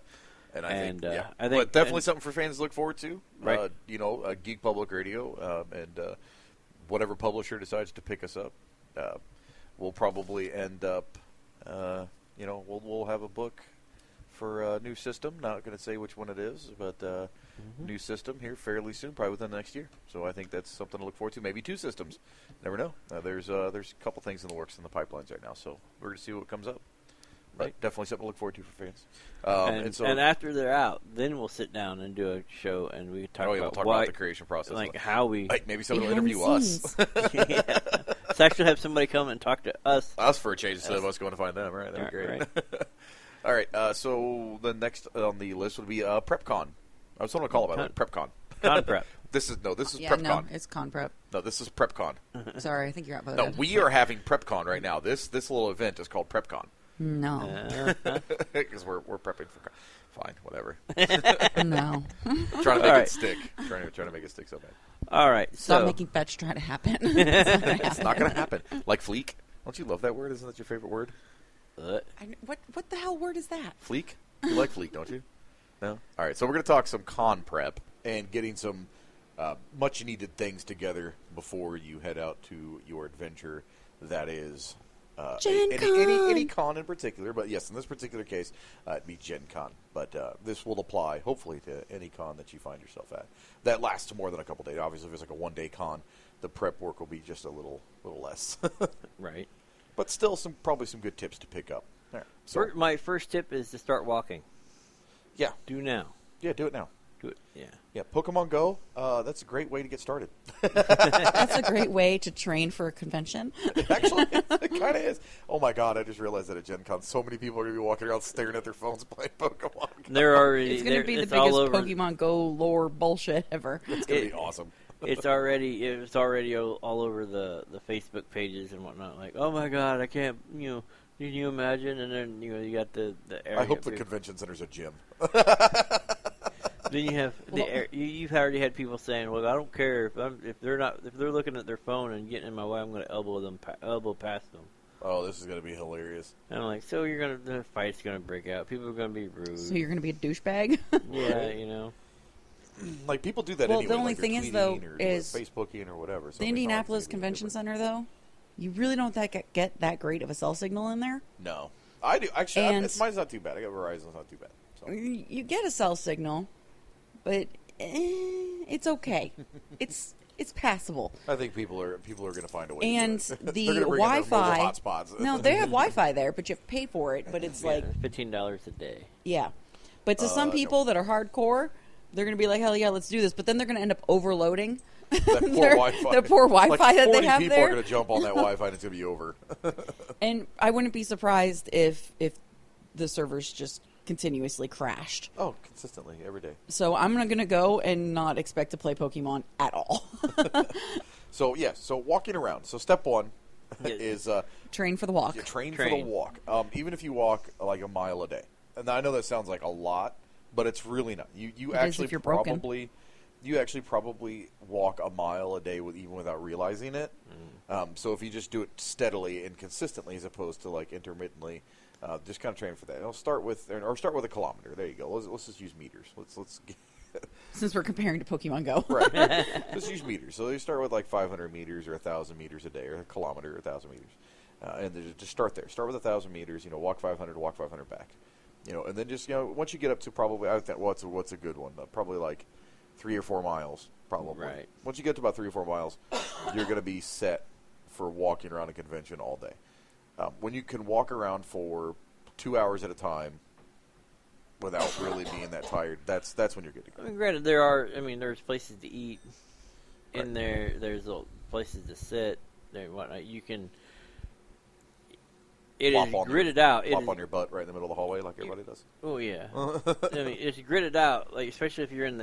And I And, think, yeah. I think- but definitely and- something for fans to look forward to. Right. Geek Public Radio, and whatever publisher decides to pick us up, we'll probably end up, we'll have a book for a new system. Not going to say which one it is, but new system here fairly soon, probably within the next year. So I think that's something to look forward to. Maybe 2 systems. Never know. There's a couple things in the works in the pipelines right now, so we're going to see what comes up. But Right. definitely something to look forward to for fans. And after they're out, then we'll sit down and do a show, and we talk we'll about talk why, about the creation process. like how we. Hey, maybe someone will Behind interview the us. scenes. Yeah. Let's actually have somebody come and talk to us. Us for a change instead of us going to find them. Right? That'd be Right, great. All right. So the next on the list would be PrepCon. I was going to call it by the way. PrepCon. Con prep. This is Yeah, PrepCon. no, it's con prep. No, this is PrepCon. Sorry, I think you're outvoted. No, we are having PrepCon right now. This little event is called PrepCon No. because we're prepping for. Fine, whatever. No. Trying to make All right. it stick. Trying to make it stick so bad. All right. Stop So making fetch try to happen. It's not going to happen. Like fleek. Don't you love that word? Isn't that your favorite word? What the hell word is that? Fleek? You like fleek, don't you? No? All right, so we're going to talk some con prep and getting some much-needed things together before you head out to your adventure that is Gen any Con. con in particular. But yes, in this particular case, it'd be Gen Con. But this will apply, hopefully, to any con that you find yourself at. That lasts more than a couple days. Obviously, if it's like a one-day con, the prep work will be just a little less. right. But still, probably some good tips to pick up. All right, so, My first tip is to start walking. yeah, Do now. do it now. Do it. Yeah. Yeah, Pokemon Go, that's a great way to get started. That's a great way to train for a convention. Actually, it kind of is. Oh my god, I just realized that at Gen Con, so many people are going to be walking around staring at their phones playing Pokemon Go. They're already. It's going to be the it's all biggest over. Pokemon Go lore bullshit ever. It's going to be awesome. It's already all over the Facebook pages and whatnot. Like, oh my god, I can't. Can you imagine? And then you got the area. I hope the up here. convention center's a gym. Then you have you've already had people saying, "Well, I don't care if they're looking at their phone and getting in my way, I'm going to elbow past them." Oh, this is going to be hilarious. And I'm like, so the fight's going to break out. People are going to be rude. So you're going to be a douchebag? Yeah, like people do that Well, anyway. the only like they're thing is, tweeting though, or is Facebooking or whatever. So the it's not like Indianapolis it's anything Convention different. Center, though, you really don't get that great of a cell signal in there. No, I do actually. And- Mine's not too bad. I got Verizon. It's not too bad. So. You get a cell signal, but it's okay. It's passable. I think people are going to find a way. And to do it. the They're gonna bring in their Wi-Fi. mobile hotspots. No, they have Wi-Fi there, but you have to pay for it. But it's like, $15 a day. yeah. But to some people that are hardcore, they're going to be like, hell yeah, let's do this. But then they're going to end up overloading. That poor Wi-Fi. The poor Wi-Fi like that 40 they have people there. are going to jump on that Wi-Fi and it's going to be over. And I wouldn't be surprised if the servers just continuously crashed. Oh, consistently every day. So I'm going to go and not expect to play Pokemon at all. So walking around. So step one is Train for the walk. you train for the walk. Even if you walk like a mile a day. And I know that sounds like a lot, but it's really not. You It is if you're broken. You actually probably walk a mile a day even without realizing it. So if you just do it steadily and consistently as opposed to like intermittently, just kind of train for that. I'll start with a kilometer. There you go. Let's just use meters. Let's Since we're comparing to Pokemon Go. right. Let's use meters. So you start with like 500 meters or 1,000 meters a day, or a kilometer or 1,000 meters, and then just start there. Start with 1,000 meters. Walk 500, walk 500 back. And then just once you get up to probably I think what's a good one? Probably like 3 or 4 miles. Probably. Right. Once you get to about 3 or 4 miles, you're going to be set for walking around a convention all day. When you can walk around for 2 hours at a time without really being that tired, that's when you're good to go. I mean, granted, there's places to eat in there. There's places to sit there and whatnot. You can. It is gridded out. Plop on your butt right in the middle of the hallway like everybody does. Oh yeah. I mean, it's gridded out, like especially if you're in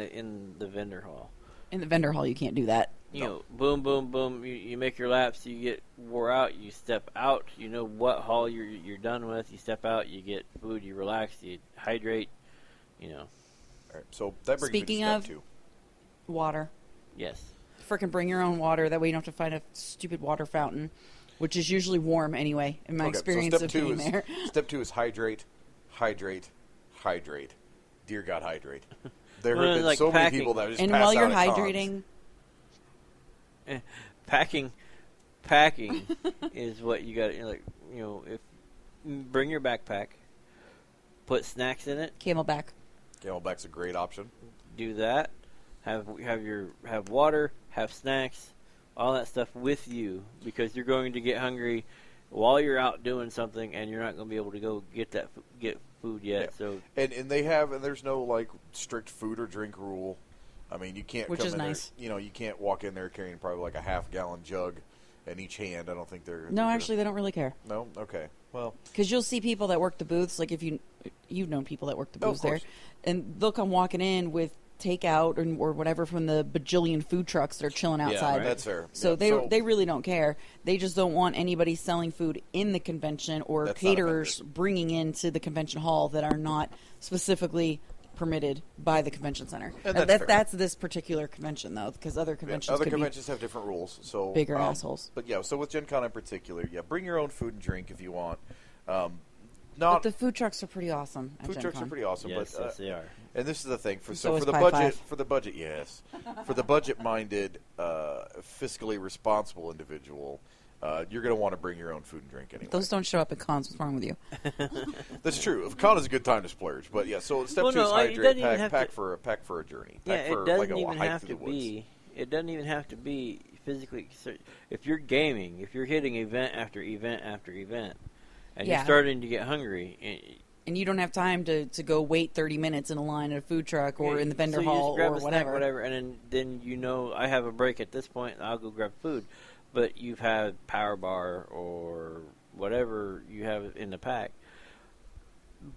the vendor hall. In the vendor hall, you can't do that. Boom, boom, boom. You make your laps. You get wore out. You step out. You know what hall you're done with. You step out. You get food. You relax. You hydrate. All right. So that brings Speaking me to of step 2. water, Yes. frickin' bring your own water. That way you don't have to find a stupid water fountain, which is usually warm anyway. In my experience so of being there. Step 2 is hydrate, hydrate, hydrate. Dear God, hydrate. There Well, have been like so many packing. people that just And pass while you're out at cons. hydrating, Packing is what you got. If bring your backpack, put snacks in it. Camelback. Camelback's a great option. Do that. Have water. Have snacks. All that stuff with you because you're going to get hungry while you're out doing something, and you're not going to be able to go get food yet. Yeah. So And there's no like strict food or drink rule. I mean, you can't Which come is in nice. there. You can't walk in there carrying probably like a half-gallon jug in each hand. I don't think they're. No, actually, they don't really care. No. Okay. Well. Because you'll see people that work the booths, like if you've known people that work the Oh, of booths there, course. and they'll come walking in with takeout or whatever from the bajillion food trucks that are chilling outside. right. That's fair. So Yeah, they really don't care. They just don't want anybody selling food in the convention or That's not caterers bringing into the convention hall that are not specifically permitted by the convention center. And Now, that's fair. that's this particular convention though, because other conventions Other could conventions have different rules, so be bigger assholes. But yeah, so with Gen Con in particular, bring your own food and drink if you want. But Not the food trucks are pretty awesome. At food Gen trucks Con. are pretty awesome, yes, but yes, they are. and this is the thing for So is the Pi budget 5. for the budget, yes, for the budget-minded, fiscally responsible individual, you're going to want to bring your own food and drink anyway. Those don't show up at cons. What's wrong with you? That's true. Con is a good time to splurge, but yeah. So step Well, 2 no, is it hydrate, doesn't even pack have for a journey. Yeah, Pack it for doesn't like a even hike have through to the woods. be. It doesn't even have to be physically. If you're gaming, if you're hitting event after event after event, and Yeah. you're starting to get hungry, And you don't have time to go wait 30 minutes in a line at a food truck or in the vendor so you hall just grab or a snack, whatever. whatever, and then I have a break at this point. I'll go grab food, but you've had Power Bar or whatever you have in the pack.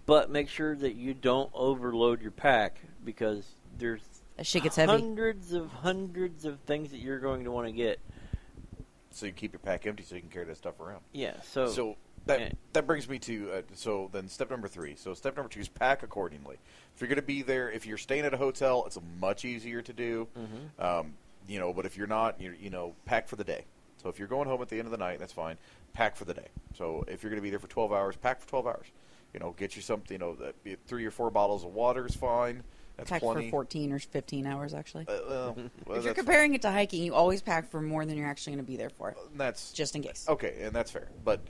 But make sure that you don't overload your pack because there's That shit gets heavy. hundreds of things that you're going to want to get. So you keep your pack empty so you can carry that stuff around. Yeah. So that brings me to so then step number 3. So step number 2 is pack accordingly. If you're going to be there, if you're staying at a hotel, it's much easier to do. Mm-hmm. But if you're not, pack for the day. So if you're going home at the end of the night, that's fine. Pack for the day. So if you're going to be there for 12 hours, pack for 12 hours. Get you something. 3 or 4 bottles of water is fine. That's Pack plenty. for 14 or 15 hours, actually. Well, If you're that's comparing it to hiking, you always pack for more than you're actually going to be there for, that's just in case. okay, and that's fair. But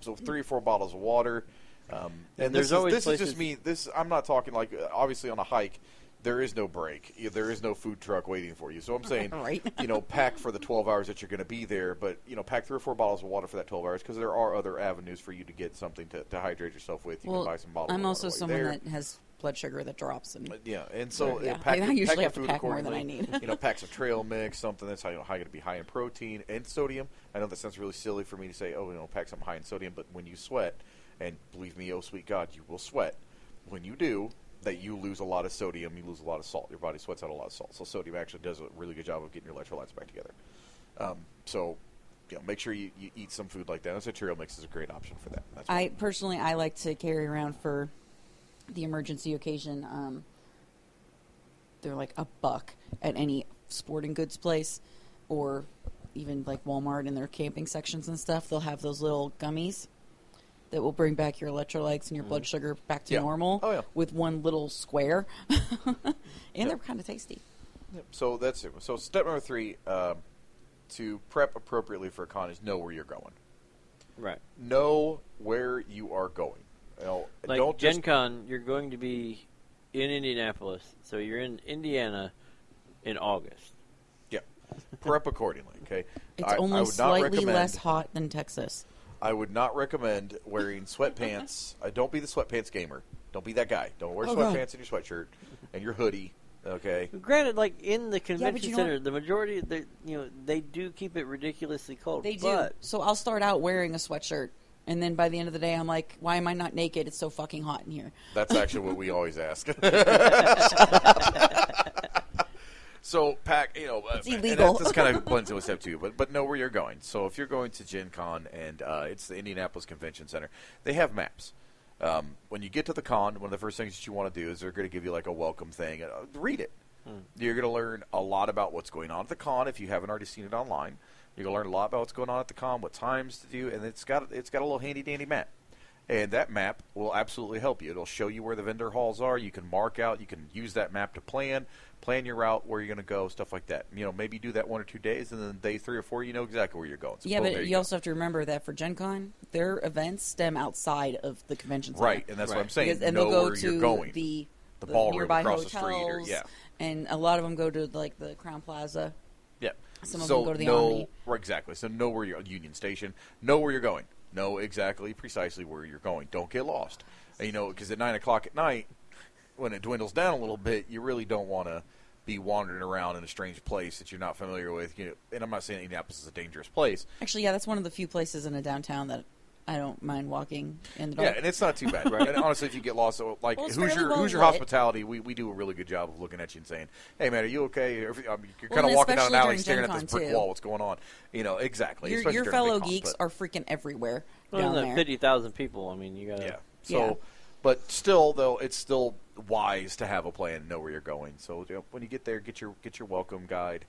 so 3 or 4 bottles of water. And there's this always is just places- me. I'm not talking like obviously on a hike. There is no break. There is no food truck waiting for you. So I'm saying, Right. Pack for the 12 hours that you're going to be there, but pack 3 or 4 bottles of water for that 12 hours because there are other avenues for you to get something to hydrate yourself with. You Well, can buy some bottles. I'm of also water while someone you're there. that has blood sugar that drops. And Yeah, and so Yeah. pack I your, usually pack your have to food pack more than accordingly. I need. Pack some trail mix, something that's going to be high in protein and sodium. I know that sounds really silly for me to say, pack something high in sodium, but when you sweat, and believe me, oh sweet God, you will sweat. When you do, that you lose a lot of sodium, you lose a lot of salt. Your body sweats out a lot of salt. So sodium actually does a really good job of getting your electrolytes back together. Make sure you eat some food like that. And so trail mix is a great option for that. That's I personally, I like to carry around for the emergency occasion. They're like $1 at any sporting goods place, or even like Walmart in their camping sections and stuff. They'll have those little gummies that will bring back your electrolytes and your blood sugar back to Yeah. normal Oh, yeah. with one little square. And they're kind of tasty. Yep. So that's it. So step number 3 to prep appropriately for a con is know where you're going. Right. Know where you are going. Like don't Gen just Con, you're going to be in Indianapolis, so you're in Indiana in August. prep accordingly. Okay, It's I only would not slightly recommend- less hot than Texas. I would not recommend wearing sweatpants. Don't be the sweatpants gamer. Don't be that guy. Don't wear Oh, God. sweatpants in your sweatshirt and your hoodie. Okay. Granted, like in the convention you know center, what? the majority, they do keep it ridiculously cold. They do. But So I'll start out wearing a sweatshirt, and then by the end of the day, I'm like, why am I not naked? It's so fucking hot in here. That's actually what we always ask. So pack, It's and illegal. This kind of blends in with step 2, but know where you're going. So if you're going to Gen Con and it's the Indianapolis Convention Center, they have maps. When you get to the con, one of the first things that you want to do is they're going to give you like a welcome thing. Read it. You're going to learn a lot about what's going on at the con if you haven't already seen it online. You're going to learn a lot about what's going on at the con, what times to do, and it's got a little handy dandy map. And that map will absolutely help you. It'll show you where the vendor halls are. You can mark out. You can use that map to plan your route, where you're going to go, stuff like that. Maybe do that 1 or 2 days, and then day 3 or 4, you know exactly where you're going. So Yeah, boom, but there you go. also have to remember that for Gen Con, their events stem outside of the convention center. Right, and that's what I'm saying. And know they'll go where to you're going. the ballroom nearby across the hotels, street, or yeah. and a lot of them go to like the Crown Plaza. Yeah. Some of so them go to the know, Omni. Right, exactly. So know where you're Union Station. Know where you're going. Know exactly, precisely where you're going. Don't get lost. Because at 9 o'clock at night, when it dwindles down a little bit, you really don't want to be wandering around in a strange place that you're not familiar with. And I'm not saying Indianapolis is a dangerous place. Actually, yeah, that's one of the few places in a downtown that I don't mind walking in the Yeah, dark. and it's not too bad. Right? And honestly, if you get lost, like Well, it's who's fairly your well lit. hospitality? We do a really good job of looking at you and saying, "Hey, man, are you okay?" You're Well, kind of and walking down an especially alley, during staring Gen at this Con, brick too. wall. What's going on? Exactly. Your especially during fellow big cons, geeks but- are freaking everywhere well, down the there. 50,000 people. I mean, you got Yeah. to. So, Yeah. but still, though, it's still wise to have a plan and know where you're going. So when you get there, get your welcome guide,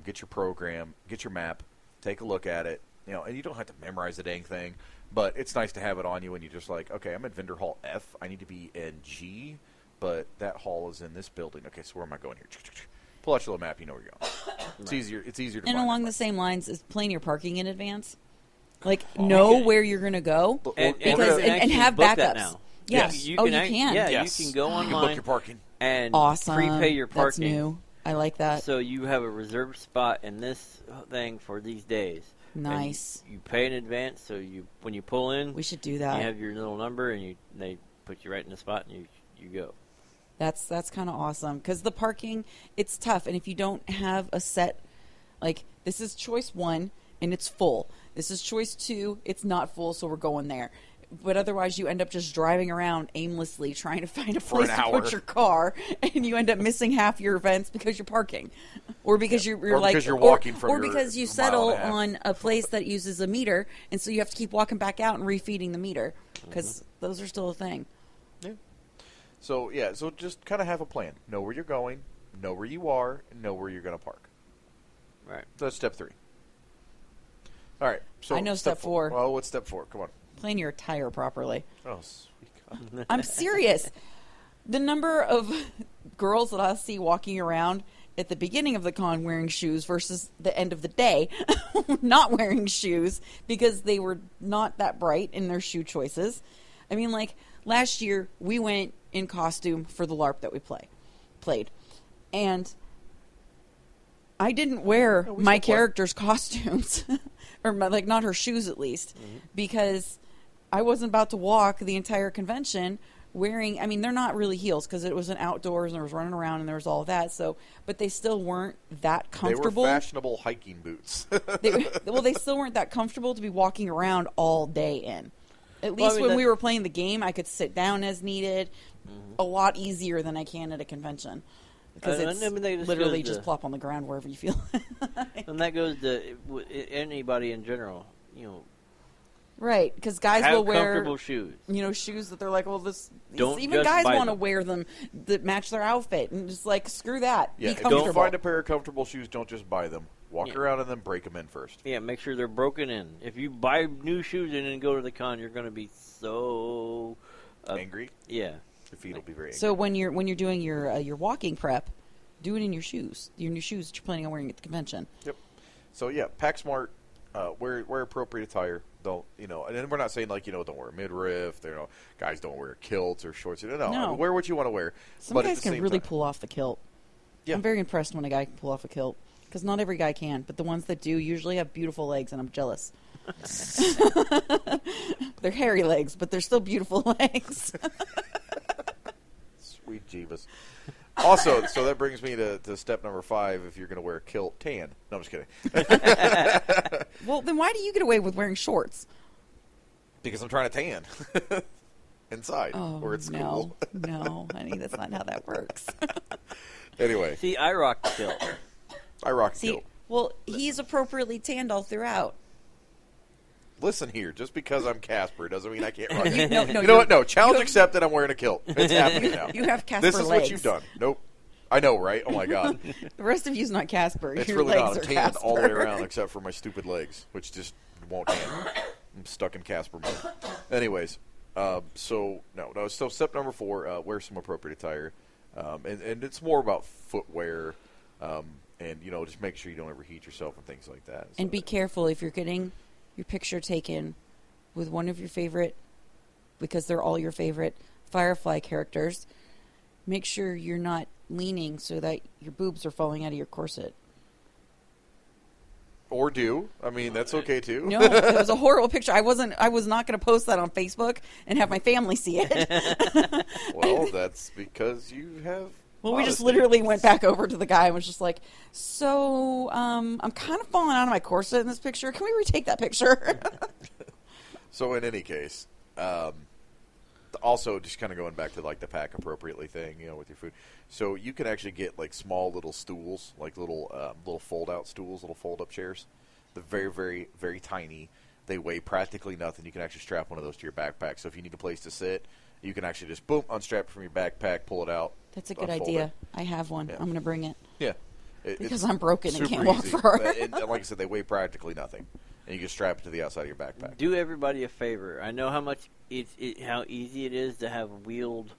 get your program, get your map, take a look at it. And you don't have to memorize the dang thing, but it's nice to have it on you when you're just like, okay, I'm at vendor hall F. I need to be in G, but that hall is in this building. Okay, so where am I going here? Pull out your little map. You know where you're going. It's easier. It's easier to And find along that the way. same lines is plan your parking in advance. Like, know Okay. where you're going to go. And, Because- you can and actually have book backups. that now. Yes. You Oh, can you act- can? Yeah, Yes. you can go You can book online your parking. and Awesome. prepay your That's parking. new. I like that. So you have a reserved spot in this thing for these days. And Nice. you pay in advance, so when you pull in, We should do you that. have your little number, and they put you right in the spot, and you go. That's kind of awesome because the parking, it's tough, and if you don't have a set, like this is choice 1 and it's full. This is choice 2, it's not full, so we're going there. But otherwise, you end up just driving around aimlessly trying to find a For an place to hour. put your car, and you end up missing half your events because you're parking, or because you're Or like, because you're walking from or your because you mile and settle a half. on a place that uses a meter, and so you have to keep walking back out and refeeding the meter because those are still a thing. So so just kind of have a plan. Know where you're going, know where you are, and know where you're going to park. Right. That's step 3. All right. So I know step 4. Well, what's step 4? Come on. Plan your attire properly. Oh, sweet God. I'm serious. The number of girls that I see walking around at the beginning of the con wearing shoes versus the end of the day not wearing shoes because they were not that bright in their shoe choices. I mean, like, last year we went in costume for the LARP that we played. And I didn't wear my character's costumes, or not her shoes at least, because I wasn't about to walk the entire convention wearing, I mean, they're not really heels because it was an outdoors and there was running around and there was all of that. So, but they still weren't that comfortable. They were fashionable hiking boots. They still weren't that comfortable to be walking around all day in. At least when we were playing the game, I could sit down as needed, a lot easier than I can at a convention. Because it's literally just plop on the ground wherever you feel. And that goes to anybody in general, Right, because guys will wear comfortable shoes. Shoes that they're like, well, this. Don't even guys want to wear them that match their outfit, and just like screw that. Yeah, be comfortable. if you find a pair of comfortable shoes, don't just buy them. Walk around and then break them in first. Yeah, make sure they're broken in. If you buy new shoes and then go to the con, you're going to be so angry. Yeah, your feet will be very angry. So when you're doing your walking prep, do it in your shoes. Your new shoes that you're planning on wearing at the convention. Yep. So yeah, pack smart. Wear appropriate attire. Don't and then we're not saying don't wear a midriff. Guys don't wear kilts or shorts. No. Wear what you want to wear. Some guys can really pull off the kilt. Yeah. I'm very impressed when a guy can pull off a kilt because not every guy can, but the ones that do usually have beautiful legs, and I'm jealous. They're hairy legs, but they're still beautiful legs. Sweet Jeebus. Also, so that brings me to step number 5. If you're going to wear a kilt, tan. No, I'm just kidding. Well, then why do you get away with wearing shorts? Because I'm trying to tan inside, where it's cool. No, honey, that's not how that works. Anyway. See, I rock the kilt. I rock the kilt. Well, he's appropriately tanned all throughout. Listen here, just because I'm Casper doesn't mean I can't rock it. You know what? No, challenge accepted. I'm wearing a kilt. It's happening now. You have Casper legs. This is what you've done. Nope. I know, right? Oh my God. The rest of you's not Casper. It's Your really legs not. I'm are tanned Casper. all the way around except for my stupid legs, which just won't tan. I'm stuck in Casper mode. Anyways, so step number 4, wear some appropriate attire, and it's more about footwear, and just make sure you don't overheat yourself and things like that. And be careful if you're getting your picture taken with one of your favorite, because they're all your favorite Firefly characters. Make sure you're not leaning so that your boobs are falling out of your corset. Or do. I mean, that's okay too. No, it was a horrible picture. I was not going to post that on Facebook and have my family see it. Well, that's because you have. Well, we just literally went back over to the guy and was just like, so, I'm kind of falling out of my corset in this picture. Can we retake that picture? So in any case, also just kind of going back to like the pack appropriately thing, with your food. So you can actually get like small little stools, like little fold out stools, little fold up chairs. They're very, very, very tiny. They weigh practically nothing. You can actually strap one of those to your backpack. So if you need a place to sit, you can actually just unstrap it from your backpack, pull it out. That's a good idea. I have one. Yeah. I'm going to bring it. Yeah. Because I'm broken and can't walk far. And like I said, they weigh practically nothing. And you can strap it to the outside of your backpack. Do everybody a favor. I know how how easy it is to have wheeled.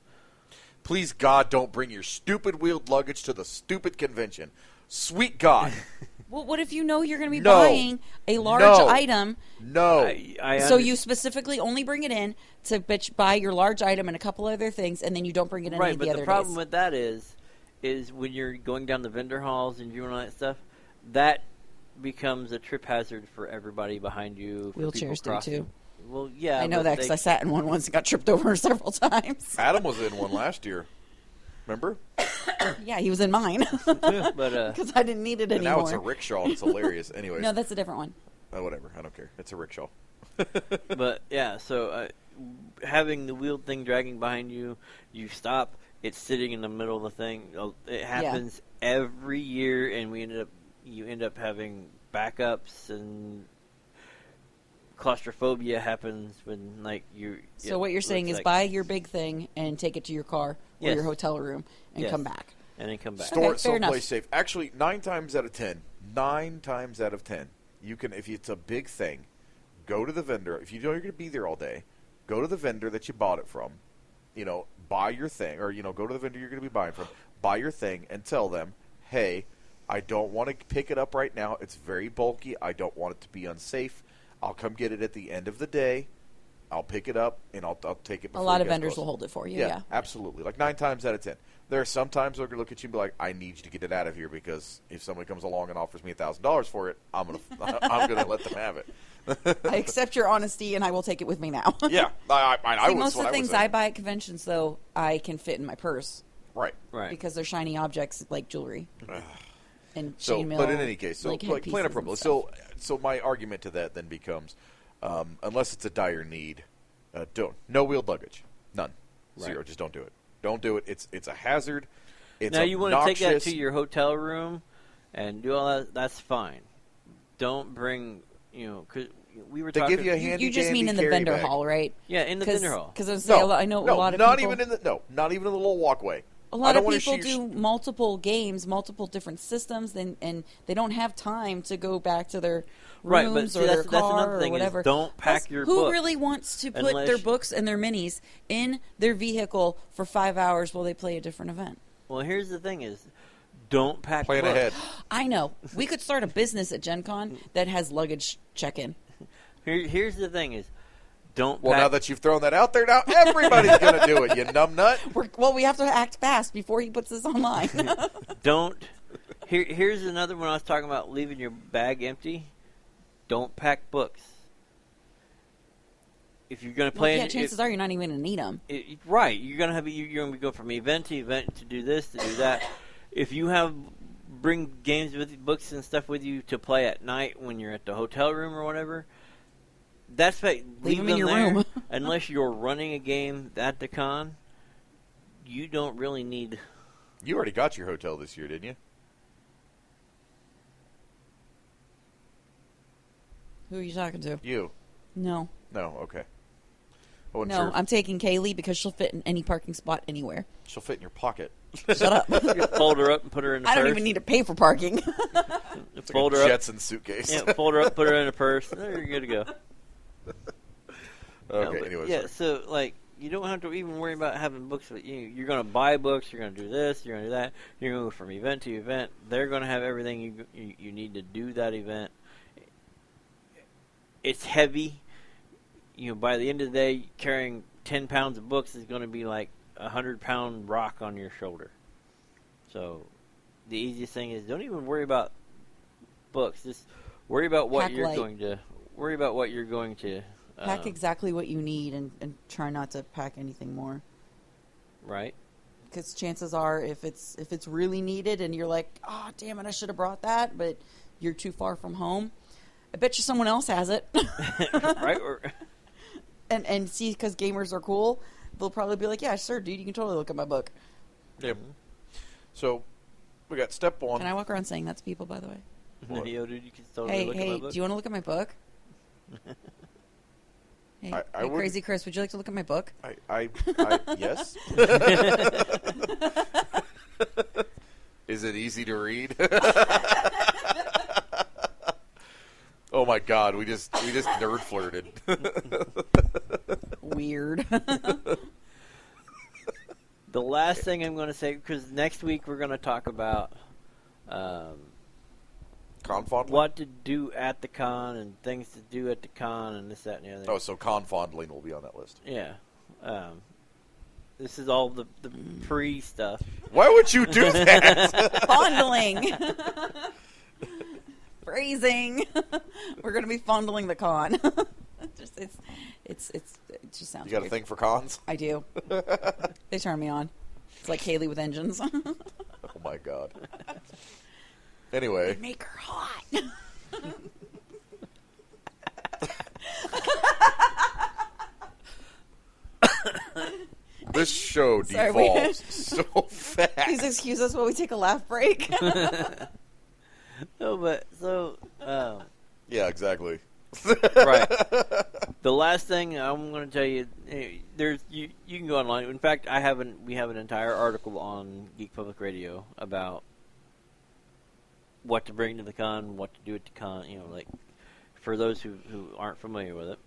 Please, God, don't bring your stupid wheeled luggage to the stupid convention. Sweet God. Well, what if you're going to be buying a large item? No. So you specifically only bring it in to buy your large item and a couple other things, and then you don't bring it in any of the other days. Right, but the problem with that is when you're going down the vendor halls and doing all that stuff, that becomes a trip hazard for everybody behind you. Wheelchairs do too. Well, yeah. I know that because I sat in one once and got tripped over several times. Adam was in one last year. Remember? Yeah, he was in mine. Because I didn't need it anymore. Now it's a rickshaw. It's hilarious. Anyways. No, that's a different one. Whatever. I don't care. It's a rickshaw. But, yeah, so having the wheeled thing dragging behind you, you stop, it's sitting in the middle of the thing. It happens every year, and you end up having backups, and claustrophobia happens when So what you're saying is buy your big thing and take it to your car or your hotel room and come back. And then come back. Store it someplace safe. Actually, 9 times out of 10, you can, if it's a big thing, go to the vendor. If you know you're going to be there all day, go to the vendor that you bought it from. Buy your thing, or go to the vendor you're going to be buying from. buy your thing and tell them, hey, I don't want to pick it up right now. It's very bulky. I don't want it to be unsafe. I'll come get it at the end of the day. I'll pick it up, and I'll take it before A lot you of guys vendors close. will hold it for you, Yeah, absolutely. Like 9 times out of 10. There are some times they're going to look at you and be like, I need you to get it out of here because if somebody comes along and offers me $1,000 for it, I'm gonna let them have it. I accept your honesty, and I will take it with me now. Yeah. See, most of the things I buy at conventions, though, I can fit in my purse. Right. Because they're shiny objects like jewelry. And So, chainmail, but in any case, so like like plan headpieces appropriately. and stuff. So my argument to that then becomes, unless it's a dire need, don't. No wheeled luggage. None. Zero. Right. Just don't do it. Don't do it. It's a hazard. It's now, you want to take that obnoxious. to your hotel room and do all that, that's fine. Don't bring, because we were They talking... give you a handy You just mean dandy in the carry vendor bag. hall, right? Yeah, in the vendor hall. Because No, I know a lot of not people... even in the not even in the little walkway. A lot I of don't people wanna do multiple games, multiple different systems, and they don't have time to go back to their Right, but rooms see, or their that's another car or thing is whatever. don't pack Plus, your who books really wants to put unless- their books and their minis in their vehicle for 5 hours while they play a different event? Well, here's the thing is, don't pack Plan books. ahead. I know. We could start a business at Gen Con that has luggage check-in. Here's the thing is, don't Well, pack... now that you've thrown that out there, now everybody's going to do it, you numbnut. We have to act fast before he puts this online. Don't... Here's another one I was talking about, leaving your bag empty. Don't pack books. If you're going to play... chances are you're not even going to need them. Right. You're going to go from event to event to do this, to do that. If you bring games with books and stuff with you to play at night when you're at the hotel room or whatever, that's right. Leave them them in your there. room. Unless you're running a game at the con, you don't really need... You already got your hotel this year, didn't you? Who are you talking to? You. No. No, okay. I wasn't No, sure. I'm taking Kaylee because she'll fit in any parking spot anywhere. She'll fit in your pocket. Shut up. You fold her up and put her in a purse. I don't even need to pay for parking. It's Fold like her a up. Jetson suitcase. Yeah, fold her up, put her in a purse. There, you're good to go. Okay, No, but anyway. yeah, sorry. so, like, you don't have to even worry about having books. You're going to buy books, you're going to do this, you're going to do that. You're going to go from event to event. They're going to have everything you need to do that event. It's heavy. By the end of the day, carrying 10 pounds of books is going to be like a 100-pound rock on your shoulder. So, the easiest thing is don't even worry about books. Just worry about what Pack you're light. going to. Worry about what you're going to. Pack exactly what you need and try not to pack anything more. Right. Because chances are, if it's really needed and you're like, oh, damn it, I should have brought that, but you're too far from home, I bet you someone else has it. Right. And see, because gamers are cool, they'll probably be like, yeah, sure, dude, you can totally look at my book. Yep. So, we got step one. Can I walk around saying that to people, by the way? What? Yo, dude, you can totally look at my Hey, book. do you want to look at my book? Hey, I would- Crazy Chris, would you like to look at my book? I yes. Is it easy to read? Oh my God, we just nerd flirted. Weird. The last thing I'm going to say, because next week we're going to talk about Con fondling? what to do at the con and things to do at the con and this, that, and the other. Oh, so con fondling will be on that list. Yeah. This is all the pre-stuff. Why would you do that? Fondling. Phrasing. We're going to be fondling the con. It just sounds You got a weird. thing for cons? I do. They turn me on. It's like Kaylee with engines. Oh my God. Anyway, Make her hot. this show Sorry, devolves so fast. Please excuse us while we take a laugh break. No, but so Yeah, exactly. right. The last thing I'm going to tell you, there's you can go online. In fact, we have an entire article on Geek Public Radio about what to bring to the con, what to do at the con. Like for those who aren't familiar with it.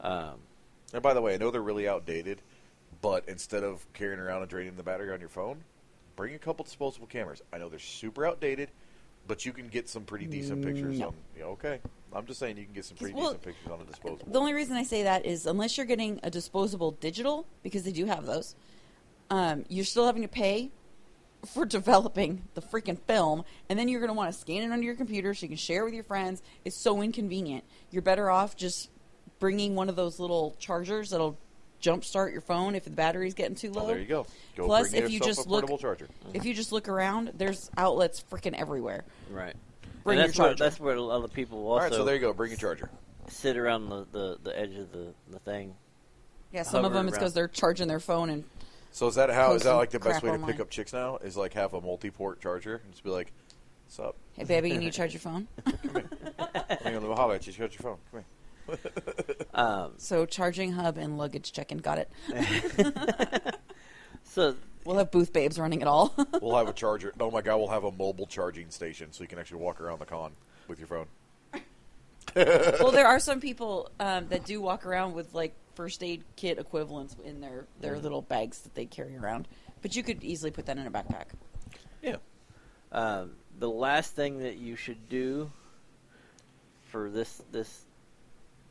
And by the way, I know they're really outdated, but instead of carrying around and draining the battery on your phone, bring a couple disposable cameras. I know they're super outdated, but you can get some pretty decent pictures. No. On, okay. I'm just saying you can get some pretty decent pictures on a disposable. The only reason I say that is unless you're getting a disposable digital, because they do have those, you're still having to pay for developing the freaking film, and then you're going to want to scan it onto your computer so you can share it with your friends. It's so inconvenient. You're better off just bringing one of those little chargers that'll jumpstart your phone if the battery's getting too low. Oh, there you go. Plus, bring if you yourself just a look, portable charger. if you just look around, there's outlets freaking everywhere. Right. Bring And your charger. that's where a lot of people also All right, so there you go. Bring your charger. sit around the edge of the thing. Yeah, some of hover them it's around. because they're charging their phone and So is that like the best crap way to online. pick up chicks now? Is like have a multi-port charger and just be like, "What's up? hey baby, you need to charge your phone. I'm gonna holler at you. Charge your phone. Come here." So charging hub and luggage check-in, got it. So We'll have booth babes running it all. We'll have a charger. Oh my god, we'll have a mobile charging station so you can actually walk around the con with your phone. Well, there are some people that do walk around with like first aid kit equivalents in their little bags that they carry around. But you could easily put that in a backpack. yeah, the last thing that you should do for this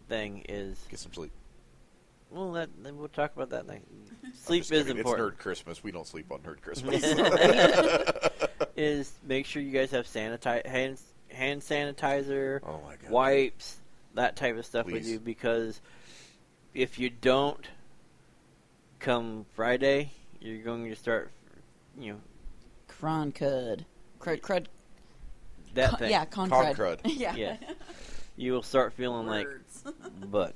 thing is Get some sleep. well, then we'll talk about that thing. Sleep Just is kidding. important. It's Nerd Christmas. We don't sleep on Nerd Christmas. Is make sure you guys have hand sanitizer, Oh my God. wipes, that type of stuff with Please. you, because if you don't, come Friday, you're going to start, Cron crud. Crud. that thing. Yeah, con Con crud. crud. Yeah. Yeah. You will start feeling like butt.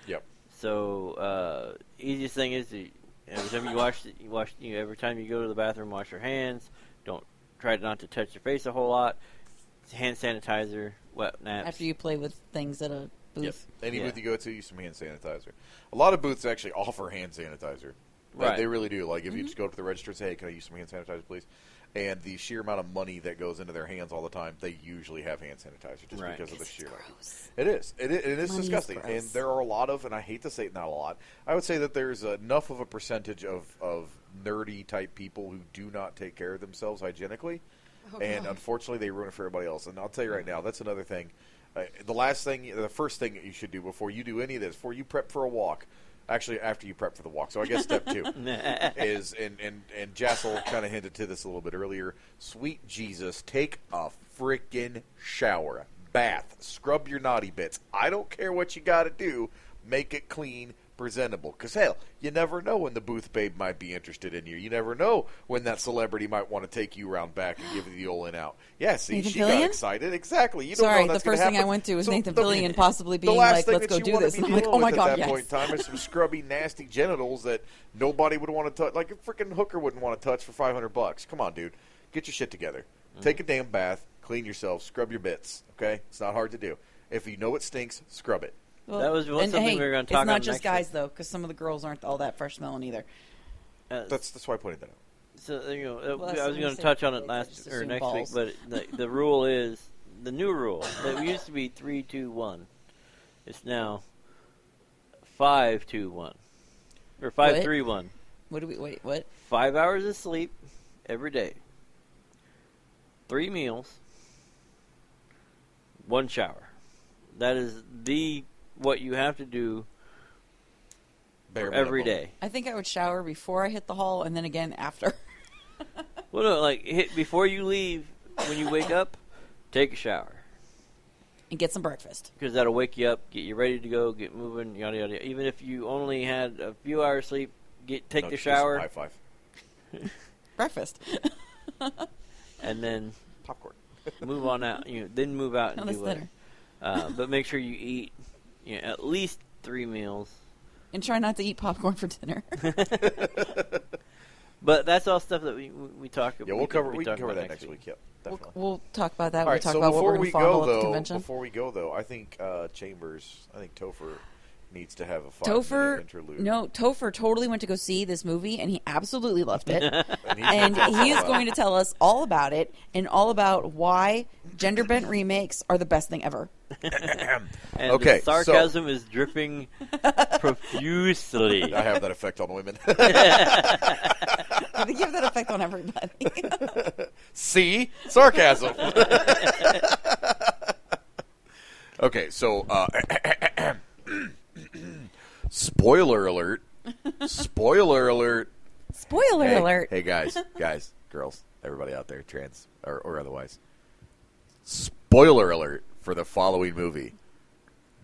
Yep. So easiest thing is to every time every time you go to the bathroom, wash your hands. Don't try not to touch your face a whole lot. Hand sanitizer, wet naps. After you play with things at a booth. Yep. Any Yeah. booth you go to, use some hand sanitizer. A lot of booths actually offer hand sanitizer. Right. They really do. Like if you just go up to the register and say, "Hey, can I use some hand sanitizer, please?" And the sheer amount of money that goes into their hands all the time, they usually have hand sanitizer just Right. because of the 'Cause sheer. it's gross. It is. It is Money is disgusting. gross. And there are a lot of, and I hate to say it, not a lot. I would say that there's enough of a percentage of nerdy type people who do not take care of themselves hygienically, and unfortunately they ruin it for everybody else. And I'll tell you right now, that's another thing. The first thing that you should do before you do any of this, before you prep for a walk. Actually, after you prep for the walk. So I guess step 2 is, and Jassel kind of hinted to this a little bit earlier, sweet Jesus, take a freaking shower. Bath. Scrub your naughty bits. I don't care what you got to do. Make it clean, presentable. Because, hell, you never know when the booth babe might be interested in you. You never know when that celebrity might want to take you around back and give you the old in out. Yeah, see, Nathan she Fillion? got excited. Exactly. You don't Sorry, know that's the first gonna thing I happen. went to was So Nathan the- Fillion possibly the being last like, thing let's that go you do wanna this. be And I'm like, dealing oh my with God, at that yes. point in time is some scrubby, nasty genitals that nobody would want to touch. Like a freaking hooker wouldn't want to touch for $500. Come on, dude. Get your shit together. Take a damn bath. Clean yourself. Scrub your bits. Okay? It's not hard to do. If you know it stinks, scrub it. Well, That was and something hey, we were gonna talk It's not on just next guys, week. though, because some of the girls aren't all that fresh smelling either. That's why I pointed that out. So Well, I that's was what going I to touch on said. it I just next assume week, balls. but the rule is the new rule. That used to be 3-2-1. It's now 5-2-1 or 5-3-1. What do we wait? What? 5 hours of sleep every day. 3 meals. 1 shower. That is what you have to do Bare every minimum. day. I think I would shower before I hit the hall and then again after. Well, no, before you leave, when you wake up, take a shower. And get some breakfast. Because that'll wake you up, get you ready to go, get moving, yada yada. Even if you only had a few hours sleep, take No, the just give some shower, High five. Breakfast. and then Popcorn. move on out. Then move out and No, do that's whatever. But make sure you eat, at least 3 meals. And try not to eat popcorn for dinner. But that's all stuff that we talk about. Yeah, we can cover about that next week. Yep, definitely. We'll talk about that. All We'll right, talk so about what before we're going we to follow go at the though, convention. before we go though, I think Topher needs to have a 5-minute interlude. Topher totally went to go see this movie, and he absolutely loved it. And he is going to tell us all about it and all about why gender bent remakes are the best thing ever. And Okay, the sarcasm is dripping profusely. I have that effect on women. They give that effect on everybody. See? Sarcasm. Okay, so spoiler alert. Spoiler alert. Spoiler alert. Hey guys, girls, everybody out there, trans or otherwise. Spoiler alert for the following movie.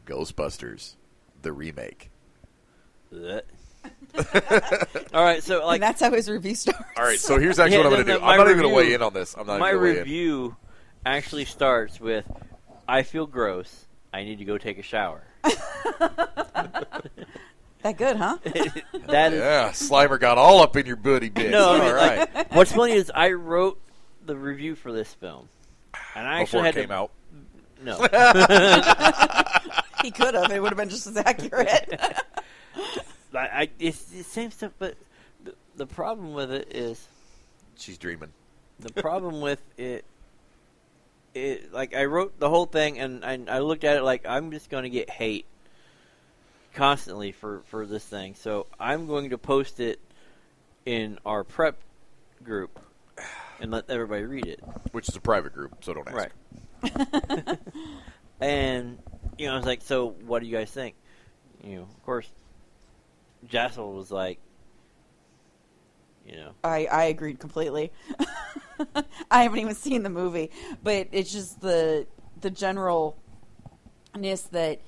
Ghostbusters, the remake. All right, so like And that's how his review starts. All right, so here's actually what I'm going to do. I'm not even going to weigh in on this. My review actually starts with, I feel gross. I need to go take a shower. That good, huh? That is Yeah, Slimer got all up in your booty bits. No, I mean, all right. like, what's funny is I wrote the review for this film, and I actually Before it had came out. No, He could have. It would have been just as accurate. it's the same stuff, but the problem with it is She's dreaming. the problem with it. Like I wrote the whole thing, and I looked at it like I'm just going to get hate constantly for this thing. So I'm going to post it in our prep group and let everybody read it. Which is a private group, so don't ask. Right. And, I was like, so what do you guys think? Of course, Jassel was like, I agreed completely. I haven't even seen the movie, but it's just the generalness that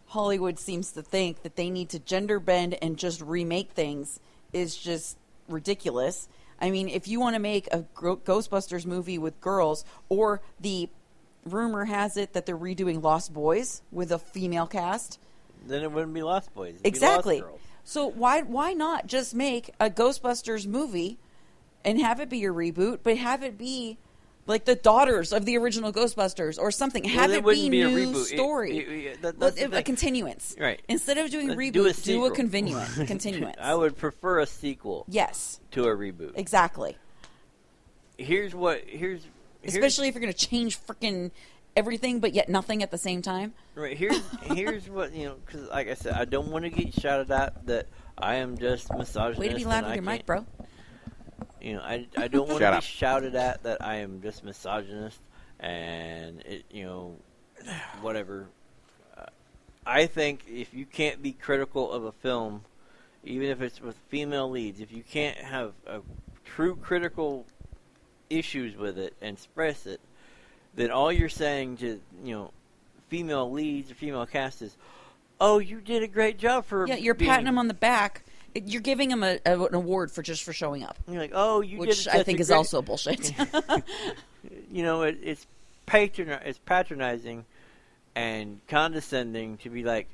Hollywood seems to think that they need to gender bend and just remake things is just ridiculous. I mean, if you want to make a Ghostbusters movie with girls, or the rumor has it that they're redoing Lost Boys with a female cast, then it wouldn't be Lost Boys. It'd be exactly. Lost Girls. So why not just make a Ghostbusters movie and have it be your reboot, but have it be like the daughters of the original Ghostbusters or something? Have it be be a new reboot. story. That's A continuance. Right. Instead of doing Do a reboots, do a sequel. continuance. I would prefer a sequel Yes, to a reboot. exactly. Here's Especially if you're going to change freaking everything, but yet nothing at the same time. right. Here's what because like I said, I don't want to get shouted at that I am just misogynist. Way to be loud and with I your mic, can't- bro. I don't want Shut to be up. shouted at that I am just misogynist and whatever. I think if you can't be critical of a film, even if it's with female leads, if you can't have a true critical issues with it and express it, then all you're saying to female leads or female cast is, "Oh, you did a great job for You're being-" patting them on the back. You're giving them an award for showing up, You're like, "Oh, you which did I such think a is great-" also bullshit. It's it's patronizing and condescending to be like,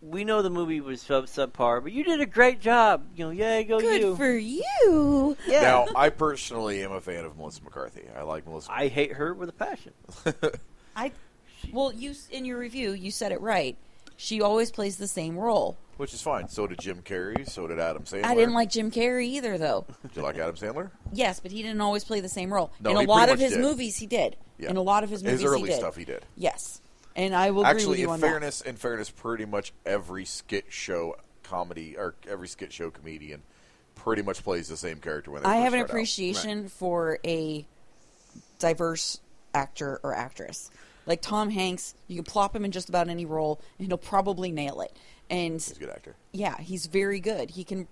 we know the movie was subpar, but you did a great job. Yay, go Good you. for you. Yeah. Now, I personally am a fan of Melissa McCarthy. I like Melissa. I hate her with a passion. You in your review, you said it right. She always plays the same role. Which is fine. So did Jim Carrey. So did Adam Sandler. I didn't like Jim Carrey either, though. Did you like Adam Sandler? Yes, but he didn't always play the same role. No, in he a lot pretty of much his did. movies, he did. Yeah. In a lot of his movies, His early he did. stuff, he did. Yes, and I will agree with you on that. In fairness, pretty much every skit show comedy or every skit show comedian pretty much plays the same character when they I first have an start out. appreciation for a diverse actor or actress. Like Tom Hanks, you can plop him in just about any role, and he'll probably nail it. And He's a good actor. yeah, he's very good. He can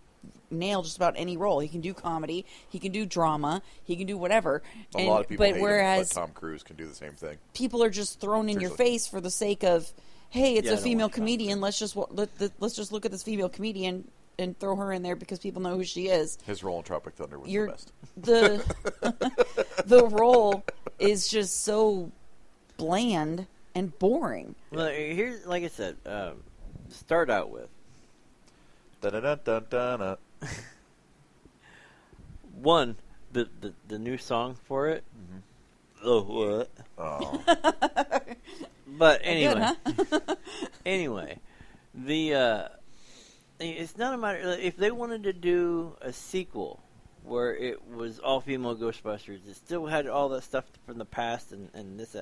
nail just about any role. He can do comedy. He can do drama. He can do whatever. A lot of people hate whereas him, but Tom Cruise can do the same thing. people are just thrown in your Seriously. face for the sake of, hey, it's Yeah, I a don't female watch Tom comedian. Let's just look at this female comedian and throw her in there because people know who she is. His role in Tropic Thunder was You're- the best. The role is just so bland and boring. Well, here's, like I said, start out with Da-da-da-da-da-da. one, the new song for it. Mm-hmm. Oh, what? Oh. But anyway, Good, huh? anyway, It's not a matter if they wanted to do a sequel where it was all female Ghostbusters. It still had all that stuff from the past and this.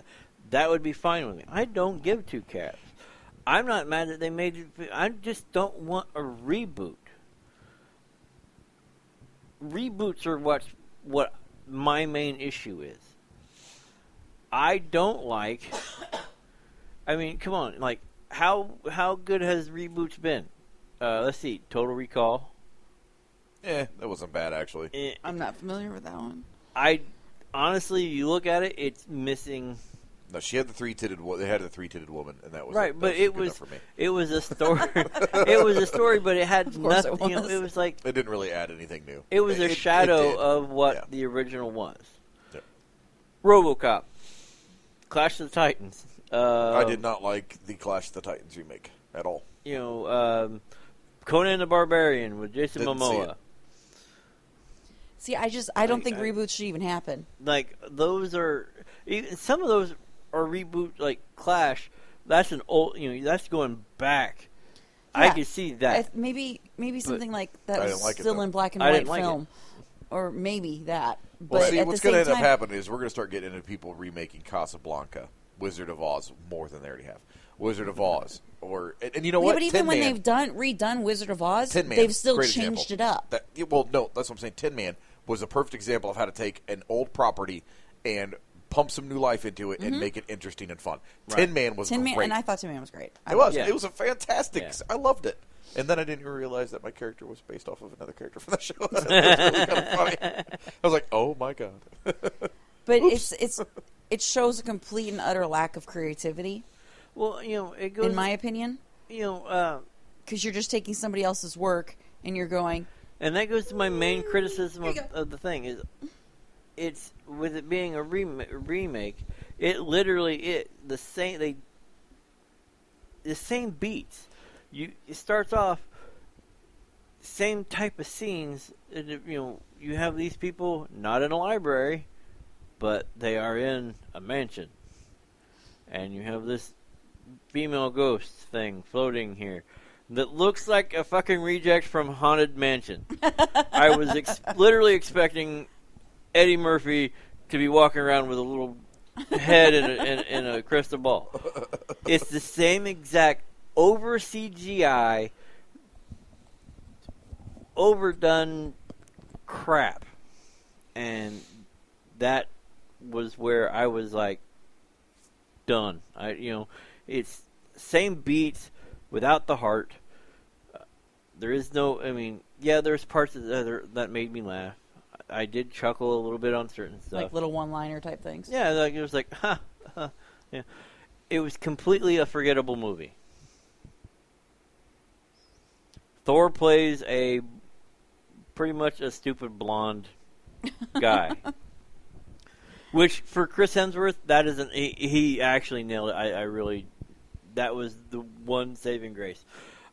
That would be fine with me. I don't give two cats. I'm not mad that they made it. I just don't want a reboot. Reboots are what my main issue is. I don't like. I mean, come on, like how good has reboots been? Let's see, Total Recall. That wasn't bad actually. I'm not familiar with that one. I honestly, you look at it, it's missing. No, she had the three-titted. They had the three-titted woman, and that was right. But it was for me. It was a story. It was a story, but it had nothing. It was like it didn't really add anything new. It was a shadow of what the original was. Yep. RoboCop, Clash of the Titans. I did not like the Clash of the Titans remake at all. Conan the Barbarian with Jason Momoa. See, I don't think reboots should even happen. Like those are some of those are reboots. Like Clash, that's an old. That's going back. Yeah, I could see that. Maybe something like that was like still in black and white film, or maybe that. Well, see, what's going to end up happening is we're going to start getting into people remaking Casablanca, Wizard of Oz more than they already have. Wizard of Oz, and you know what? But even when they've redone Wizard of Oz, they've still changed it up. No, that's what I'm saying. Tin Man was a perfect example of how to take an old property and pump some new life into it and make it interesting and fun. Right. Tin Man was great. And I thought Tin Man was great. It was a fantastic. Yeah. I loved it. And then I didn't even realize that my character was based off of another character from the show. It was really kind of funny. I was like, oh my god. But it shows a complete and utter lack of creativity. Well, it goes. In my opinion, because you're just taking somebody else's work and you're going. And that goes to my main criticism of the thing is, it's with it being a remake, it literally the same beats. It starts off same type of scenes. You have these people not in a library, but they are in a mansion, and you have this female ghost thing floating here that looks like a fucking reject from Haunted Mansion. I was literally expecting Eddie Murphy to be walking around with a little head in a crystal ball. It's the same exact over CGI, overdone crap, and that was where I was like, done. It's same beats without the heart. There is no. I mean, there's parts that made me laugh. I did chuckle a little bit on certain stuff, like little one-liner type things. Yeah, like it was like, ha, ha. Yeah. It was completely a forgettable movie. Thor plays pretty much a stupid blonde guy. Which, for Chris Hemsworth, that isn't... He actually nailed it. That was the one saving grace.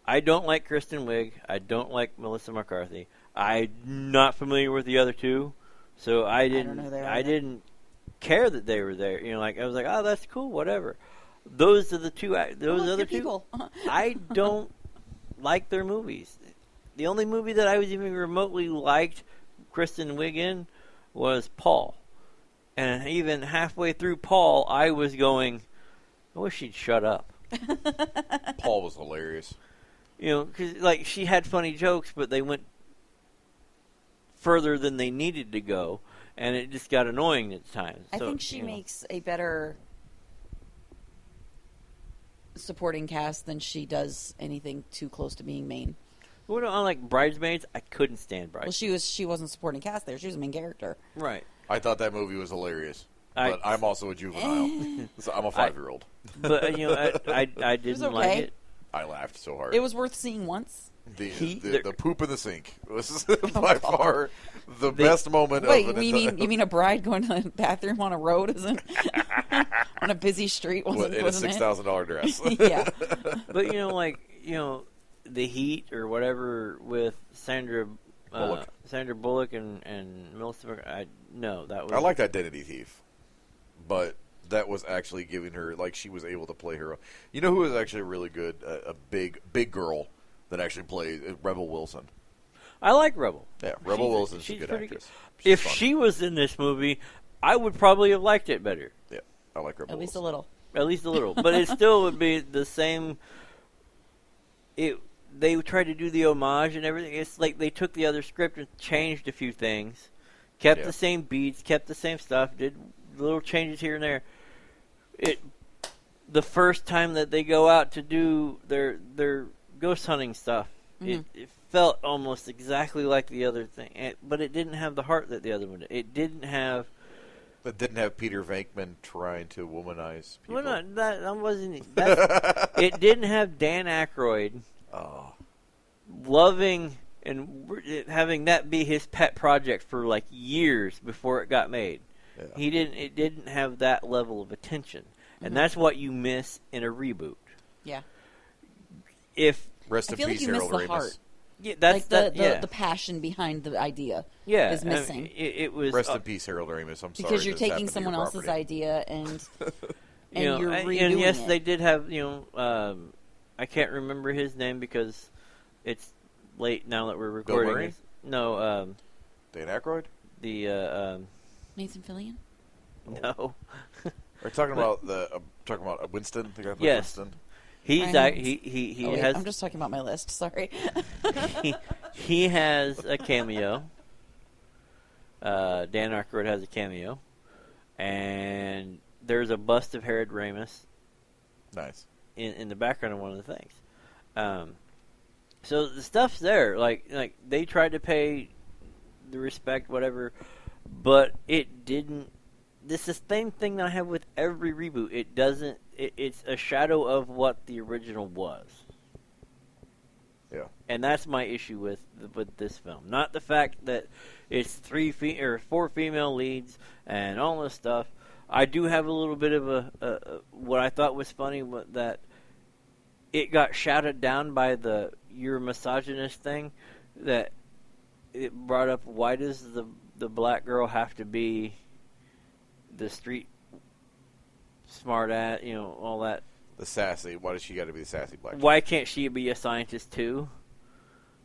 I don't like Kristen Wiig. I don't like Melissa McCarthy. I'm not familiar with the other two, so I didn't care that they were there. I was like, oh, that's cool, whatever. Those are the two... Those other two... People. I don't like their movies. The only movie that I was even remotely liked Kristen Wiig in was Paul. And even halfway through Paul, I was going, I wish she'd shut up. Paul was hilarious. Because she had funny jokes, but they went further than they needed to go, and it just got annoying at times. I think she makes a better supporting cast than she does anything too close to being main. Well, unlike Bridesmaids, I couldn't stand Bridesmaids. Well, she wasn't supporting cast there. She was a main character. Right. I thought that movie was hilarious, but I'm also a juvenile. So I'm a 5-year-old. But I didn't like it. I laughed so hard. It was worth seeing once. The poop in the sink was by far the best moment of it. Wait, you mean a bride going to the bathroom on a road isn't on a busy street wasn't in a $6,000 dress? Yeah, but The Heat or whatever with Sandra Bullock and Melissa. I like Identity Thief, but that was actually giving her, like, she was able to play her. You know who was actually really good? A big girl that actually played Rebel Wilson. I like Rebel. Yeah, Rebel Wilson's a good pretty actress. Good. If She's she was in this movie, I would probably have liked it better. Yeah, I like Rebel At least Wilson. a little. At least a little. But it still would be the same. They tried to do the homage and everything. It's like they took the other script and changed a few things. Kept the same beats, kept the same stuff, did little changes here and there. The first time that they go out to do their ghost hunting stuff, it felt almost exactly like the other thing, but it didn't have the heart that the other one did. It didn't have Peter Venkman trying to womanize people. Well, no, that wasn't. It didn't have Dan Aykroyd loving and having that be his pet project for like years before it got made. Yeah. It didn't have that level of attention, and that's what you miss in a reboot. Yeah. Rest in peace, Harold Ramis. Heart. Yeah, that's like the passion behind the idea. Yeah, is missing. I mean, it was rest in peace, Harold Ramis. I'm sorry because you're taking someone else's idea and you're redoing and yes, it. they did have I can't remember his name because it's late now that we're recording. Bill Murray? No, Dan Aykroyd. The Nathan Fillion. No. We're talking about Winston. The guy who played Yes. Winston. He wait, has. I'm just talking about my list. Sorry. he has a cameo. Dan Aykroyd has a cameo, and there's a bust of Harold Ramis. Nice. In the background of one of the things. So the stuff's there. Like they tried to pay the respect, whatever, but it didn't. This is the same thing that I have with every reboot. It doesn't. It's a shadow of what the original was. Yeah. And that's my issue with this film. Not the fact that it's 4 female leads and all this stuff. I do have a little bit of a what I thought was funny that it got shouted down by your misogynist thing, that it brought up, why does the black girl have to be the street smart ass, all that. The sassy. Why does she got to be the sassy black? Why can't she be a scientist too?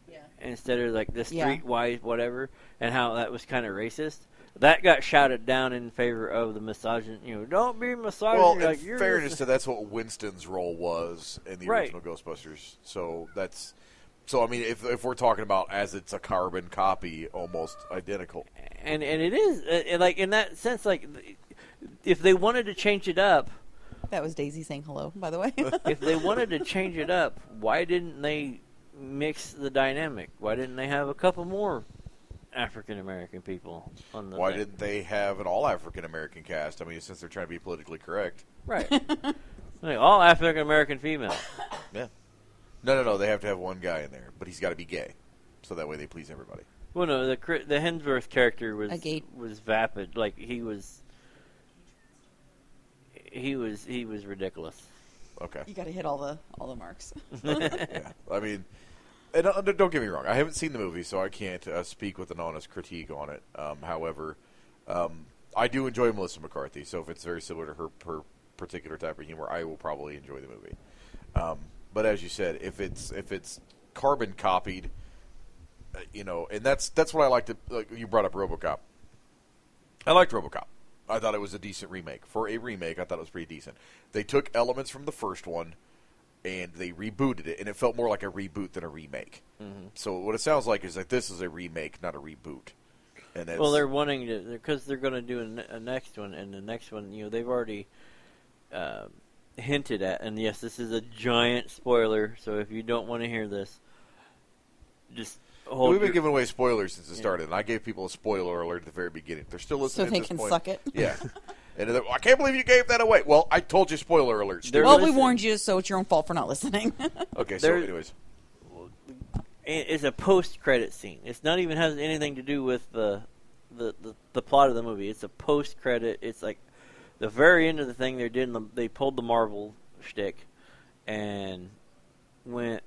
Yeah. Instead of like the streetwise whatever, and how that was kind of racist. That got shouted down in favor of the misogyn. Don't be misogynist. Well, like, in fairness to that's what Winston's role was in the original Ghostbusters. So I mean, if we're talking about as it's a carbon copy, almost identical. And it is like in that sense, like if they wanted to change it up. That was Daisy saying hello, by the way. If they wanted to change it up, why didn't they mix the dynamic? Why didn't they have a couple more African American people on the Why didn't they have an all African American cast? I mean, since they're trying to be politically correct. Right. Like, all African American female. Yeah. No. They have to have one guy in there, but he's got to be gay, so that way they please everybody. Well, no, the Hemsworth character was vapid. Like he was ridiculous. Okay. You got to hit all the marks. Yeah. I mean, and don't get me wrong. I haven't seen the movie, so I can't speak with an honest critique on it. However, I do enjoy Melissa McCarthy, so if it's very similar to her particular type of humor, I will probably enjoy the movie. But as you said, if it's carbon copied, and that's what I liked. Like you brought up RoboCop. I liked RoboCop. I thought it was a decent remake. For a remake, I thought it was pretty decent. They took elements from the first one and they rebooted it, and it felt more like a reboot than a remake. Mm-hmm. So what it sounds like is that this is a remake, not a reboot. And well, they're wanting to, because they're going to do a next one, and the next one, they've already hinted at, and yes, this is a giant spoiler, so if you don't want to hear this, just hold. We've been giving away spoilers since it started, and I gave people a spoiler alert at the very beginning. They're still listening so they at this can point. Suck it. Yeah. And I can't believe you gave that away. Well, I told you spoiler alert. We warned you, so it's your own fault for not listening. Okay, so anyways. It's a post-credit scene. It's not even has anything to do with the plot of the movie. It's a post-credit. It's like the very end of the thing. They pulled the Marvel shtick and went.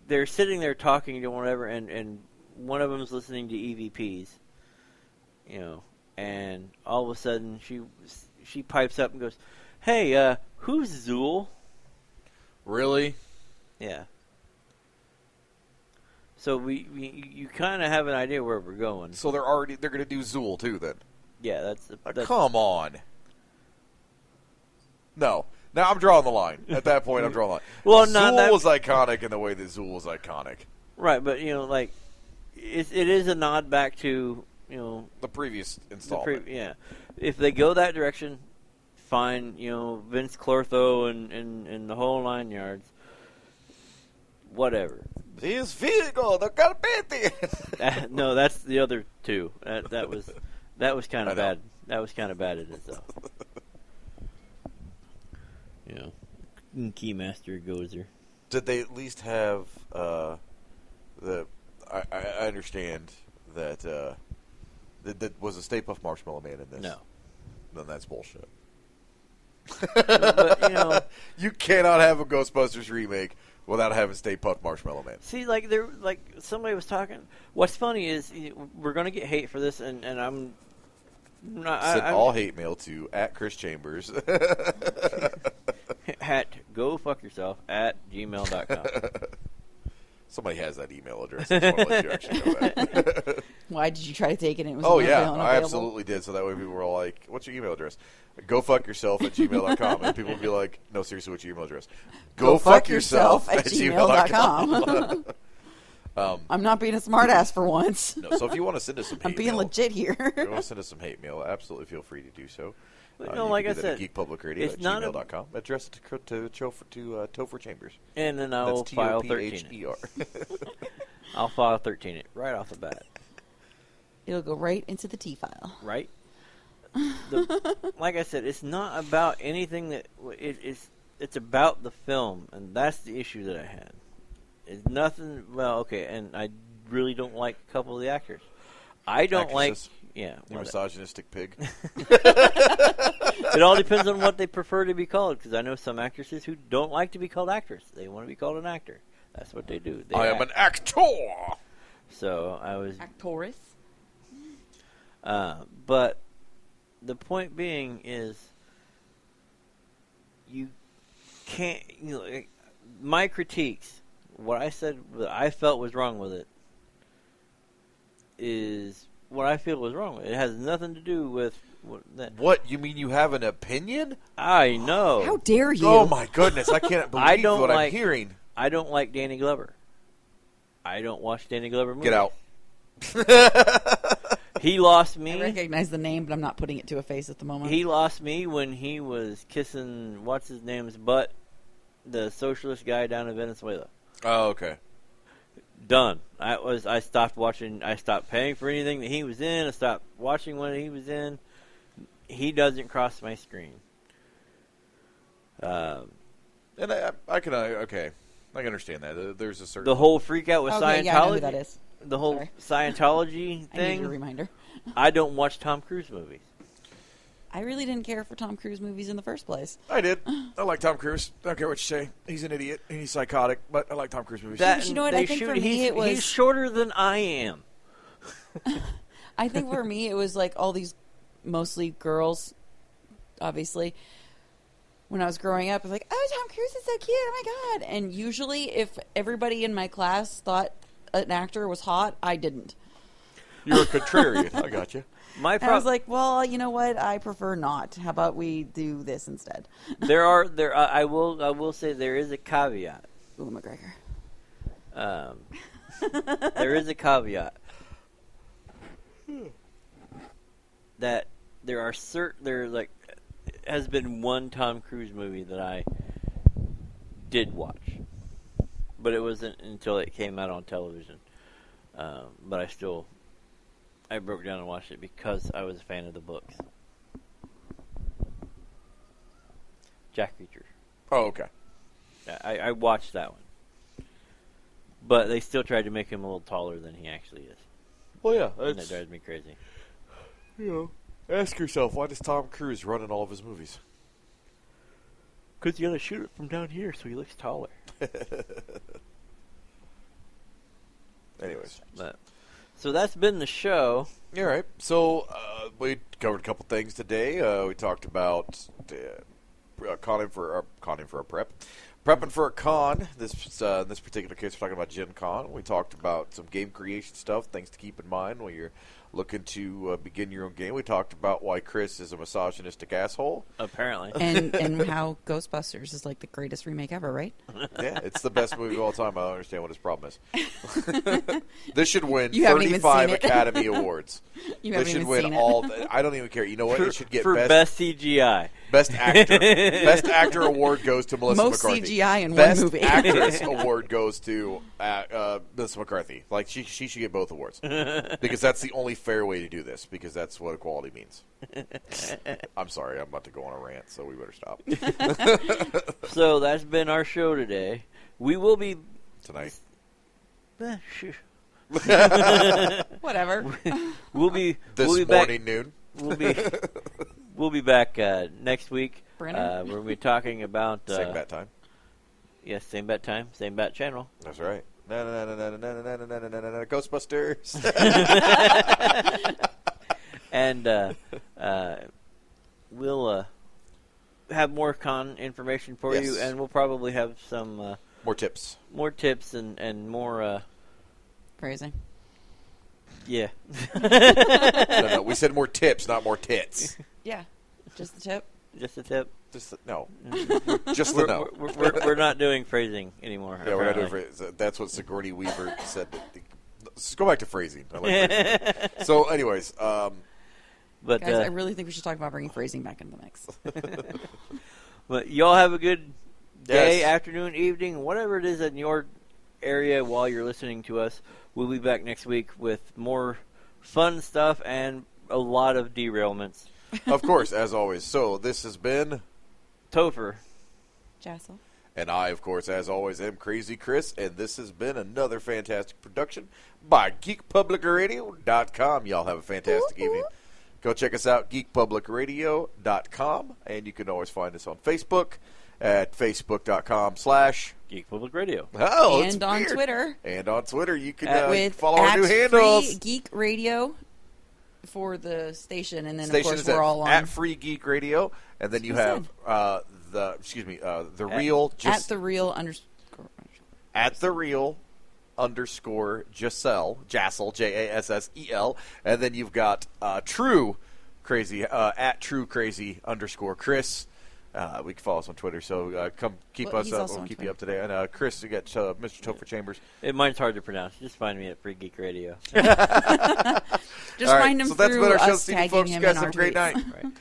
They're sitting there talking to whatever, and one of them's listening to EVPs, and all of a sudden she pipes up and goes, "Hey, who's Zool?" Really? Yeah. So you kind of have an idea where we're going. So they're going to do Zool too then. Yeah, that's come on. No. Now I'm drawing the line. At that point, I'm drawing the line. Well, Zool was iconic in the way that Zool was iconic. Right, but like it is a nod back to the previous installment. Yeah, if they go that direction, fine. Vince Clortho and the whole 9 yards. Whatever. This vehicle, the carpete. No, that's the other two. That was kind of bad. That was kind of bad in itself. Keymaster Gozer. Did they at least have the? I understand that that was a Stay Puft Marshmallow Man in this. No, then that's bullshit. But you cannot have a Ghostbusters remake without having Stay Puft Marshmallow Man. See, somebody was talking. What's funny is we're going to get hate for this, and I'm not. Send all hate mail to @ChrisChambers. At gofuckyourself@gmail.com. Somebody has that email address. I just want to let you actually know that. Why did you try to take it? And it was unavailable? I absolutely did. So that way people were all like, "What's your email address?" GoFuckYourself@gmail.com, and people would be like, "No, seriously, what's your email address?" GoFuckYourself@gmail.com. I'm not being a smartass for once. No, so if you want to send us some hate I'm being mail, legit here. if you want to send us some hate mail, absolutely feel free to do so. Like I said, geekpublicradio@gmail.com. Address it to Topher Chambers. And then I will file 13. I'll file 13 it right off the bat. It'll go right into the T file. Right? Like I said, it's not about anything that it's about the film, and that's the issue that I had. It's nothing. Well, okay, and I really don't like a couple of the actors. I don't Actresses. Yeah, you misogynistic pig. It all depends on what they prefer to be called, because I know some actresses who don't like to be called actress. They want to be called an actor. That's what they do. I am an actor. So I was Actoress. But the point being is, you can't. My critiques, what I said, that I felt was wrong with it, is what I feel was wrong with it. It has nothing to do with that. What, you mean you have an opinion? I know. How dare you? Oh my goodness, I can't believe I'm hearing. I don't like Danny Glover. I don't watch Danny Glover movies. Get out. He lost me. I recognize the name, but I'm not putting it to a face at the moment. He lost me when he was kissing what's his name's butt, the socialist guy down in Venezuela. Oh, okay. Done. I stopped watching. I stopped paying for anything that he was in. I stopped watching what he was in. He doesn't cross my screen. And I can understand that. There's a certain the whole freak out with Scientology. Yeah, I know who that is. The whole Scientology thing. I need a reminder. I don't watch Tom Cruise movies. I really didn't care for Tom Cruise movies in the first place. I did. I like Tom Cruise. I don't care what you say. He's an idiot and he's psychotic, but I like Tom Cruise movies. You know what? I think for me it was... He's shorter than I am. I think for me it was like all these mostly girls, obviously. When I was growing up, I was like, oh, Tom Cruise is so cute. Oh, my God. And usually if everybody in my class thought an actor was hot, I didn't. You're a contrarian. I got you. I was like, well, you know what? I prefer not. How about we do this instead? I will say there is a caveat. Ooh, McGregor. There is a caveat that has been one Tom Cruise movie that I did watch, but it wasn't until it came out on television. But I broke down and watched it because I was a fan of the books. Jack Reacher. Oh, okay. I watched that one. But they still tried to make him a little taller than he actually is. Well, yeah. And that drives me crazy. Ask yourself, why does Tom Cruise run in all of his movies? Because you got to shoot it from down here so he looks taller. Anyways. So that's been the show. All right. So We covered a couple things today. We talked about prepping for a con. In this particular case, we're talking about Gen Con. We talked about some game creation stuff, things to keep in mind when you're looking to begin your own game. We talked about why Chris is a misogynistic asshole. Apparently. And how Ghostbusters is like the greatest remake ever, right? Yeah, it's the best movie of all time. I don't understand what his problem is. This should win You haven't even 35 seen it. Academy Awards. You This haven't should even win seen all. it. I don't even care. You know what? It should get for best CGI. Best actor. Best actor award goes to Melissa Most McCarthy. CGI in Best one movie. actress award goes to Melissa McCarthy. Like she should get both awards because that's the only fair way to do this. Because that's what equality means. I'm sorry, I'm about to go on a rant, so we better stop So that's been our show today. We will be tonight. Whatever. We'll be This morning, noon. We'll be back next week. Brennan? We'll be talking about Same bat time. Yes, same bat time, same bat channel. That's right. Ghostbusters. And we'll have more con information for you, Yes. and we'll probably have some More tips. and more. Phrasing. Yeah. No, we said more tips, not more tits. Yeah. Just the tip. Just a tip. Just no. Just the no. We're not doing phrasing anymore. Yeah, we're not doing apparently. phrasing. That's what Sigourney Weaver said. Let's go back to phrasing. I like phrasing. So, anyways, But Guys, I really think we should talk about bringing phrasing back into the mix. but y'all have a good day, Yes. afternoon, evening, whatever it is in your area while you're listening to us. We'll be back next week with more fun stuff and a lot of derailments. of course, as always. So, this has been, Topher. Jassel. and I, of course, as always, am Crazy Chris, and this has been another fantastic production by GeekPublicRadio.com. Y'all have a fantastic evening. Go check us out, GeekPublicRadio.com, and you can always find us on Facebook at Facebook.com/ Geek Public Radio. Oh, it's And on weird. Twitter. And on Twitter, you can With follow our new Free handles. Geek Radio for the station, and then Station of is course we're all on at Free Geek Radio, and then you have the real at the real underscore. at the real underscore Jassel, Jassel, and then you've got True Crazy at True Crazy underscore Chris. We can follow us on Twitter, so come keep us he's up. also We'll on keep Twitter. you up to date. And Chris, you got Mr. Topher Chambers. Mine's hard to pronounce. Just find me at Free Geek Radio. Just All right, find him so that's through been our show us this evening, tagging folks. You him guys in have our a great tweets. night. Right.